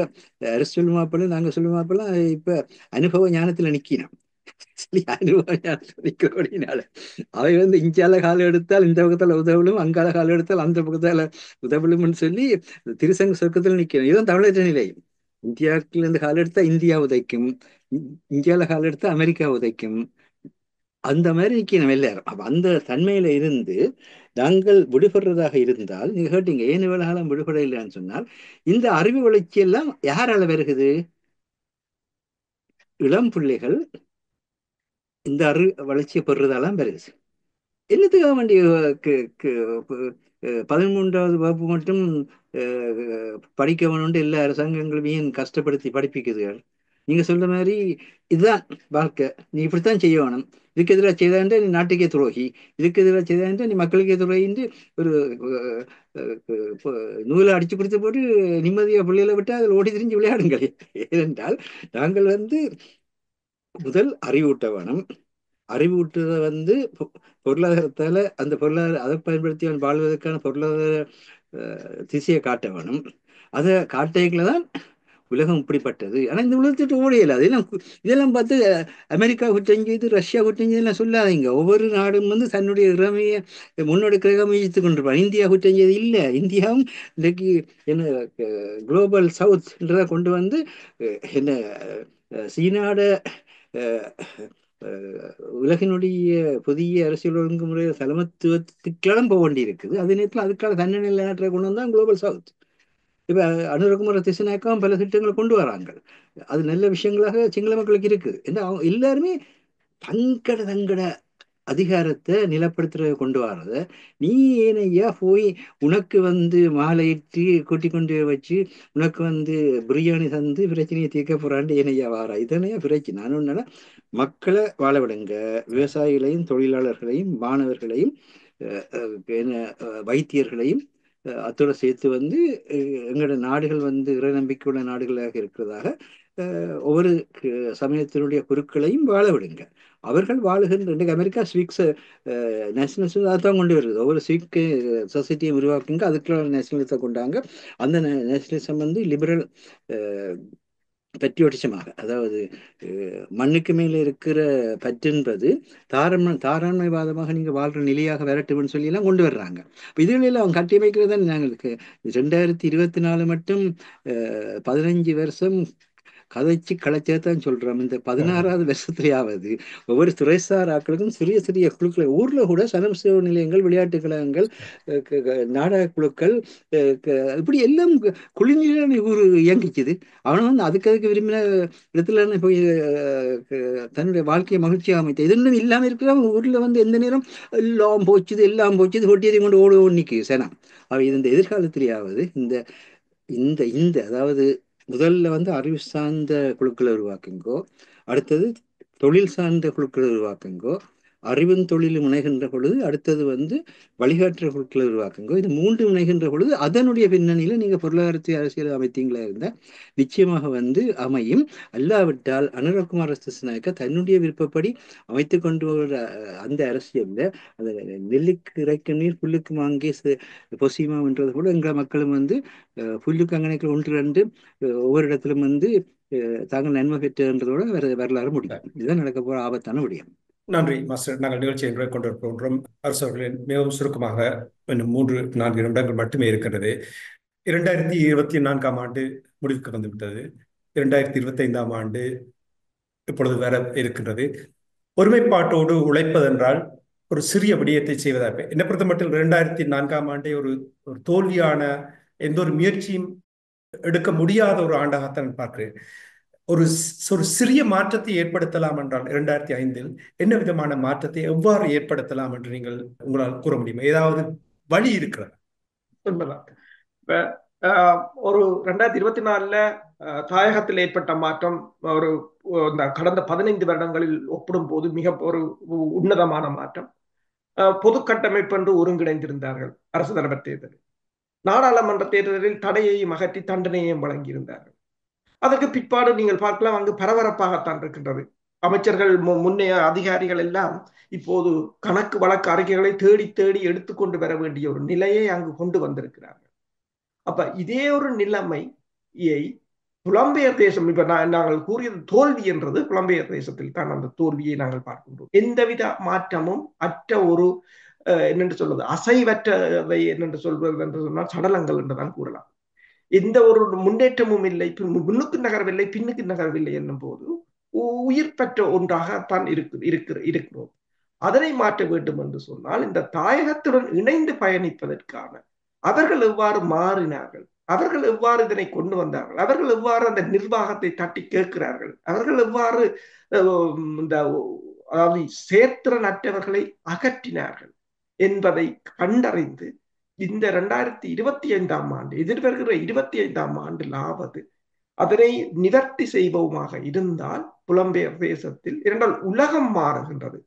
அரசு சொல்லுமாப்பெல்லாம் நாங்க சொல்லுமாப்பெல்லாம் இப்ப அனுபவ ஞானத்துல நிக்கணும். அனுபவ ஞானத்துல நிக்கிறபடினால அவை வந்து இஞ்சால காலம் எடுத்தால் இந்த பக்கத்துல உதவலும், அங்கால காலம் எடுத்தால் அந்த பக்கத்தால உதவலும்னு சொல்லி திருசங்க சொர்க்கத்தில் நிக்கணும். இதுதான் தமிழக நிலை. இந்தியாவுக்குள்ள இருந்து காலம் எடுத்தா இந்தியா உதைக்கும், இந்தியால காலம் எடுத்தா அமெரிக்கா உதைக்கும். அந்த மாதிரி நிக்கணும் எல்லாரும். அப்ப அந்த தன்மையில இருந்து நாங்கள் விடுபடுறதாக இருந்தால், நீங்க கேட்டீங்க ஏன் இவ்வளவு காலம் விடுபட இல்லைன்னு சொன்னால், இந்த அறிவு வளர்ச்சி எல்லாம் யாரால வருகுது? இளம் பிள்ளைகள் இந்த அறிவு வளர்ச்சியை பெறுறதாலாம் வருது. என்னத்துக்காக வேண்டிய 13வது வகுப்பு மட்டும் படிக்க வேணும்னு எல்லா அரசாங்கங்களுமே கஷ்டப்படுத்தி படிப்பிக்குதுகள். நீங்க சொல்ற மாதிரி இதுதான் வாழ்க்கை, நீ இப்படித்தான் செய்ய வேணும், இதுக்கு எதிராக செய்தாண்ட நீ நாட்டுக்கே துரோகி, இதுக்கு எதிராக செய்தாண்ட நீ மக்களுக்கே துரோகின்னு ஒரு நூலை அடிச்சு கொடுத்து போட்டு நிம்மதியா பிள்ளைகளை விட்டு அதில் ஓடி திரிஞ்சு விளையாடுங்கள். ஏனென்றால் நாங்கள் வந்து முதல் அறிவூட்ட வேணும். அறிவூட்டுறத வந்து பொருளாதாரத்தால அந்த பொருளாதார அதை பயன்படுத்தி அவன் வாழ்வதற்கான பொருளாதார திசையை காட்ட வேணும். அதை காட்டைகளை தான் உலகம் இப்படிப்பட்டது. ஆனா இந்த உலகத்திட்டு ஓடையில இதெல்லாம் பார்த்து அமெரிக்கா குற்றம் செய்து ரஷ்யா குற்றம் செய்தெல்லாம் சொல்லாதீங்க. ஒவ்வொரு நாடும் வந்து தன்னுடைய இறமையை முன்னெடுக்க முயற்சித்து கொண்டிருப்பாங்க. இந்தியா குற்றம் செய்து இல்லை. இந்தியாவும் இன்றைக்கு என்ன குளோபல் சவுத்ன்றதை கொண்டு வந்து என்ன சீனாட உலகினுடைய புதிய அரசியல் ஒழுங்குமுறை தலைமத்துவத்துக்கெல்லாம் போக வேண்டி இருக்குது. அதே நேரத்தில் அதுக்கான தன்னநிலை நாட்டை கொண்டு வந்தால் குளோபல் சவுத். இப்ப அனுரகுமார திசுநாயக்கம் பல திட்டங்களை கொண்டு வராங்க. அது நல்ல விஷயங்களாக சிங்கள மக்களுக்கு இருக்குது. ஏன்னா அவங்க எல்லாருமே தங்கட அதிகாரத்தை நிலப்படுத்துறத கொண்டு வர்றத நீ ஏனையா போய் உனக்கு வந்து மாலையிட்டு கூட்டி கொண்டு வச்சு உனக்கு வந்து பிரியாணி தந்து பிரச்சனையை தீர்க்க போறாண்டு ஏனையா வாரா? இதனையா பிரச்சனை. நான் ஒன்னா மக்களை வாழ விடுங்க, விவசாயிகளையும் தொழிலாளர்களையும் மாணவர்களையும் என்ன வைத்தியர்களையும் அத்தோட சேர்த்து வந்து எங்களோட நாடுகள் வந்து இறை நம்பிக்கையுள்ள நாடுகளாக இருக்கிறதாக ஒவ்வொரு சமயத்தினுடைய குருக்களையும் வாழ விடுங்க. அவர்கள் வாழுகின்ற இன்றைக்கு அமெரிக்கா ஸ்வீக்ஸ் நேஷனலிசம் அதான் கொண்டு வருது. ஒவ்வொரு ஸ்வீக் சொசைட்டியை உருவாக்குங்க, அதுக்குள்ள நேஷனலிசத்தை கொண்டாங்க. அந்த நேஷனலிசம் வந்து லிபரல் பற்றியோட்டிசமாக, அதாவது மண்ணுக்கு மேல இருக்கிற பற்றென்பது தாராண்மைவாதமாக நீங்க வாழ்ற நிலையாக வரட்டும்னு சொல்லி எல்லாம் கொண்டு வர்றாங்க. இதுகளில் அவங்க கட்டியமைக்கிறது தான். நாங்களுக்கு 2024 மட்டும் 15 வருஷம் கதைச்சு கலைச்சதான் சொல்றோம். இந்த 16வது வருஷத்துலயாவது ஒவ்வொரு துறைசார் ஆக்களுக்கும் சிறிய சிறிய குழுக்களை ஊர்ல கூட சனம்சேவ நிலையங்கள், விளையாட்டு கழகங்கள், நாடக குழுக்கள், இப்படி எல்லாம் குழுநிலை ஊர் இயங்கிச்சுது. அவன் வந்து அதுக்கு விரும்பின இடத்துல போய் தன்னுடைய வாழ்க்கையை மகிழ்ச்சியாக அமைத்த இது இன்னும் இல்லாம இருக்கிறவங்க ஊர்ல வந்து எந்த நேரம் எல்லாம் போச்சுது எல்லாம் போச்சுது ஒட்டியதை கொண்டு ஓடுவோம் நிற்கு சேனம். அவ இது இந்த எதிர்காலத்திலேயாவது இந்த இந்த இந்த அதாவது முதல்ல வந்து அறிவு சார்ந்த குழுக்களை உருவாக்குங்கோ, அடுத்தது தொழில் சார்ந்த குழுக்களை உருவாக்குங்கோ, அறிவும் தொழிலும் இணைகின்ற பொழுது அடுத்தது வந்து வழிகாட்டுற குழுக்களை உருவாக்குங்கோ. இது மூன்று இணைகின்ற பொழுது அதனுடைய பின்னணியில நீங்க பொருளாதாரத்தை அரசியல் அமைத்தீங்களா இருந்தால் நிச்சயமாக வந்து அமையும். அல்லாவிட்டால் அனுரகுமார திசாநாயக்க தன்னுடைய விருப்பப்படி அமைத்து கொண்டு வர அந்த அரசியல்ல அந்த நெல்லுக்கு இறைக்கும் நீர் புல்லுக்கு மாங்கே பொசியுமான்றது கூட எங்களை மக்களும் வந்து புல்லுக்கு அங்கனைக்குள்ள ஒன்று ரெண்டு ஒவ்வொரு இடத்திலும் வந்து தாங்கள் நன்மை பெற்றன்றதோட வரலாறு முடியும். இதுதான் நடக்க போற ஆபத்தான விடயம். நன்றி மாஸ்டர். நாங்கள் நிகழ்ச்சியை கொண்டிருக்கின்றோம். அரசு அவர்களின் மிகவும் சுருக்கமாக இன்னும் 3-4 நிமிடங்கள் மட்டுமே இருக்கிறது. 2024ஆம் ஆண்டு முடிவுக்கு வந்துவிட்டது. 2025ஆம் ஆண்டு இப்பொழுது வர இருக்கின்றது. ஒருமைப்பாட்டோடு உழைப்பதென்றால் ஒரு சிறிய விடயத்தை செய்வதாக என்னை பொறுத்த மட்டும் 2004ஆம் ஆண்டை ஒரு தோல்வியான எந்த ஒரு முயற்சியும் எடுக்க முடியாத ஒரு ஆண்டாகத்தான் பார்க்கிறேன். ஒரு சிறிய மாற்றத்தை ஏற்படுத்தலாம் என்றால் 2005 என்ன விதமான மாற்றத்தை எவ்வாறு ஏற்படுத்தலாம் என்று நீங்கள் உங்களால் கூற முடியும்? ஏதாவது வழி இருக்கிறது? உண்மைதான். ஒரு 2024 தாயகத்தில் ஏற்பட்ட மாற்றம் ஒரு கடந்த 15 வருடங்களில் ஒப்பிடும் போது மிக ஒரு உன்னதமான மாற்றம். பொது கட்டமைப்பு என்று ஒருங்கிணைந்திருந்தார்கள். அரசு தலைவர் தேர்தலில், நாடாளுமன்ற தேர்தலில் தடையையும் அகற்றி தண்டனையையும் வழங்கியிருந்தார்கள். அதற்கு பிற்பாடு நீங்கள் பார்க்கலாம், அங்கு பரபரப்பாகத்தான் இருக்கின்றது. அமைச்சர்கள் முன்னைய அதிகாரிகள் எல்லாம் இப்போது கணக்கு வழக்கு அறிக்கைகளை தேடி தேடி எடுத்துக்கொண்டு வர வேண்டிய ஒரு நிலையை அங்கு கொண்டு வந்திருக்கிறார்கள். அப்ப இதே ஒரு நிலைமையை புலம்பெயர் தேசம், இப்ப நாங்கள் கூறியது தோல்வி என்றது புலம்பெயர் தேசத்தில் தான் அந்த தோல்வியை நாங்கள் பார்க்கின்றோம். எந்தவித மாற்றமும் அற்ற ஒரு என்னென்று சொல்வது, அசைவற்றவை என்னென்று சொல்வது என்று சொன்னால் சடலங்கள் என்றுதான் கூறலாம். எந்த ஒரு முன்னேற்றமும் இல்லை, முன்னுக்கு நகரவில்லை, பின்னுக்கு நகரவில்லை என்னும் போது உயிர் பெற்ற ஒன்றாகத்தான் இருக்கிறோம். அதனை மாற்ற வேண்டும் என்று சொன்னால் இந்த தாயகத்துடன் இணைந்து பயணிப்பதற்கான அவர்கள் எவ்வாறு மாறினார்கள், அவர்கள் எவ்வாறு இதனை கொண்டு வந்தார்கள், அவர்கள் எவ்வாறு அந்த நிர்வாகத்தை தட்டி கேட்கிறார்கள், அவர்கள் எவ்வாறு இந்த அதாவது சேர்த்திறனற்றவர்களை அகற்றினார்கள் என்பதை கண்டறிந்து இந்த 2025ஆம் ஆண்டு எதிர்வருகிற 25ஆம் ஆண்டிலாவது அதனை நிவர்த்தி செய்வோமாக இருந்தால் புலம்பெயர் தேசத்தில் இரண்டால் உலகம் மாறுகின்றது,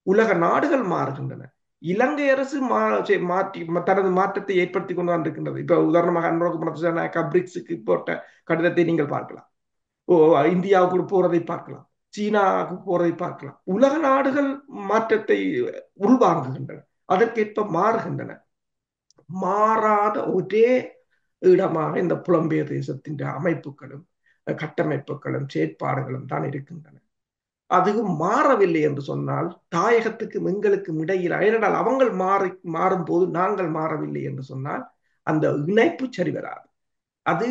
உலக நாடுகள் மாறுகின்றன. இலங்கை அரசு மாற்றி தனது மாற்றத்தை ஏற்படுத்தி கொண்டு வந்திருக்கின்றது. இப்ப உதாரணமாக அனுரகுமார பிரிக்ஸுக்கு போட்ட கடிதத்தை நீங்கள் பார்க்கலாம், இந்தியாவுக்கு போறதை பார்க்கலாம், சீனாவுக்கு போறதை பார்க்கலாம். உலக நாடுகள் மாற்றத்தை உள்வாங்குகின்றன, அதற்கேற்ப மாறுகின்றன. மாறாத ஒரே இடமாக இந்த புலம்பெயர் தேசத்தின் அமைப்புகளும் கட்டமைப்புகளும் செயற்பாடுகளும் தான் இருக்கின்றன. அதுவும் மாறவில்லை என்று சொன்னால் தாயகத்துக்கும் எங்களுக்கும் இடையில் ஏனென்றால் அவங்கள் மாறும் போது நாங்கள் மாறவில்லை என்று சொன்னால் அந்த இணைப்பு சரிவராது, அது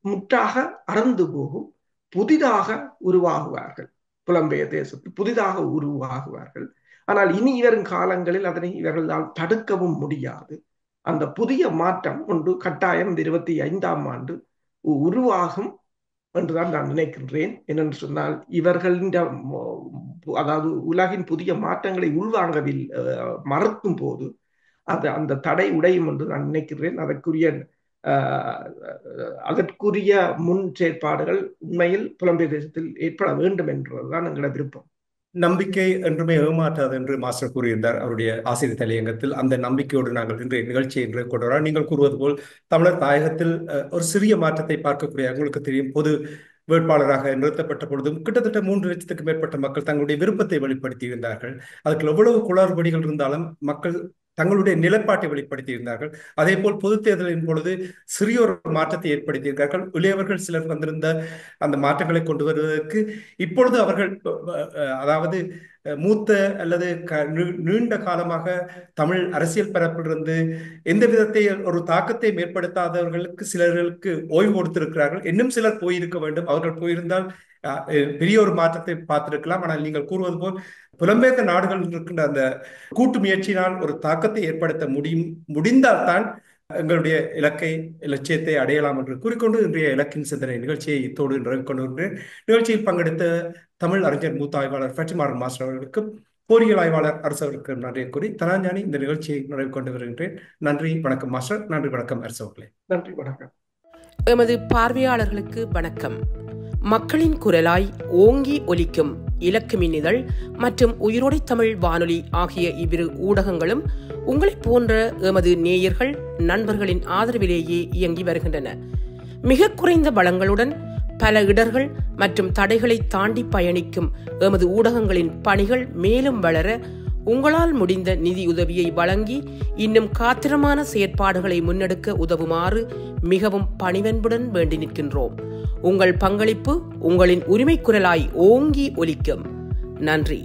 முற்றாக அறந்து போகும். புதிதாக உருவாகுவார்கள், புலம்பெயர் தேசத்தில் புதிதாக உருவாகுவார்கள். ஆனால் இனி வரும் காலங்களில் அதனை இவர்களால் தடுக்கவும் முடியாது. அந்த புதிய மாற்றம் ஒன்று கட்டாயம் 25ஆம் ஆண்டு உருவாகும் என்றுதான் நான் நினைக்கின்றேன். என்னென்று சொன்னால் இவர்களின் அதாவது உலகின் புதிய மாற்றங்களை உள்வாங்கவில் மறுக்கும் போது அந்த தடை உடையும் என்று நான் நினைக்கிறேன். அதற்குரிய முன் செயற்பாடுகள் உண்மையில் புலம்பெயர் தேசத்தில் ஏற்பட வேண்டும் என்றதுதான் எங்களோட விருப்பம். நம்பிக்கை என்றுமே ஏமாற்றாது என்று மாஸ்டர் கூறியிருந்தார் அவருடைய ஆசிரியர் தலையங்கத்தில். அந்த நம்பிக்கையோடு நாங்கள் இன்றைய நிகழ்ச்சியை இன்று கொண்டு வரோம். நீங்கள் கூறுவது போல் தமிழர் தாயகத்தில் ஒரு சிறிய மாற்றத்தை பார்க்கக்கூடிய, உங்களுக்கு தெரியும், பொது வேட்பாளராக நிறுத்தப்பட்ட பொழுதும் கிட்டத்தட்ட 3 லட்சத்துக்கு மேற்பட்ட மக்கள் தங்களுடைய விருப்பத்தை வெளிப்படுத்தியிருந்தார்கள். அதுக்கு எவ்வளவு குளறுபடிகள் இருந்தாலும் மக்கள் தங்களுடைய நிலைப்பாட்டை வெளிப்படுத்தி இருந்தார்கள். அதே போல் பொது தேர்தலின் பொழுது சிறிய ஒரு மாற்றத்தை ஏற்படுத்தியிருக்கிறார்கள். இளையவர்கள் சிலர் வந்திருந்த அந்த மாற்றங்களை கொண்டு வருவதற்கு இப்பொழுது அவர்கள் அதாவது மூத்த அல்லது நீண்ட காலமாக தமிழ் அரசியல் பரப்பிலிருந்து எந்த விதத்தை ஒரு தாக்கத்தை ஏற்படுத்தாதவர்களுக்கு சிலர்களுக்கு ஓய்வு கொடுத்திருக்கிறார்கள். இன்னும் சிலர் போயிருக்க வேண்டும். அவர்கள் போயிருந்தால் பெரிய ஒரு மாற்றத்தை பார்த்திருக்கலாம். ஆனால் நீங்கள் கூறுவது போல் புலம்பெயர்ந்த நாடுகள் இருக்கின்ற அந்த கூட்டு முயற்சியினால் ஒரு தாக்கத்தை ஏற்படுத்த முடிந்தால்தான் எங்களுடைய லட்சியத்தை அடையலாம் என்று கூறிக்கொண்டு இன்றைய இலக்கின் சிந்தனை நிகழ்ச்சியை இத்தோடு நிறைவு கொண்டு வருகிறேன். நிகழ்ச்சியில் பங்கெடுத்த தமிழ் அறிஞர் மூத்த ஆய்வாளர் ஃபெட்டிமார் மாஸ்டர் அவர்களுக்கும் பொறியியல் ஆய்வாளர் அரசு அவர்களுக்கு நன்றியை கூறி தனாஞானி இந்த நிகழ்ச்சியை நிறைவு கொண்டு வருகின்றேன். நன்றி, வணக்கம் மாஸ்டர். நன்றி, வணக்கம் அரசு அவர்களே. நன்றி, வணக்கம். எமது பார்வையாளர்களுக்கு வணக்கம். மக்களின் குரலாய் ஓங்கி ஒலிக்கும் இலக்குமின் இதழ் மற்றும் உயிரோடை தமிழ் வானொலி ஆகிய இவ்விரு ஊடகங்களும் உங்களைப் போன்ற எமது நேயர்கள் நண்பர்களின் ஆதரவிலேயே இயங்கி வருகின்றன. மிக குறைந்த வளங்களுடன் பல இடர்கள் மற்றும் தடைகளை தாண்டி பயணிக்கும் எமது ஊடகங்களின் பணிகள் மேலும் வளர உங்களால் முடிந்த நிதியுதவியை வழங்கி இன்னும் காத்திரமான செயற்பாடுகளை முன்னெடுக்க உதவுமாறு மிகவும் பணிவன்புடன் வேண்டி நிற்கின்றோம். உங்கள் பங்களிப்பு உங்களின் உரிமை குரலாய் ஓங்கி ஒலிக்கும். நன்றி.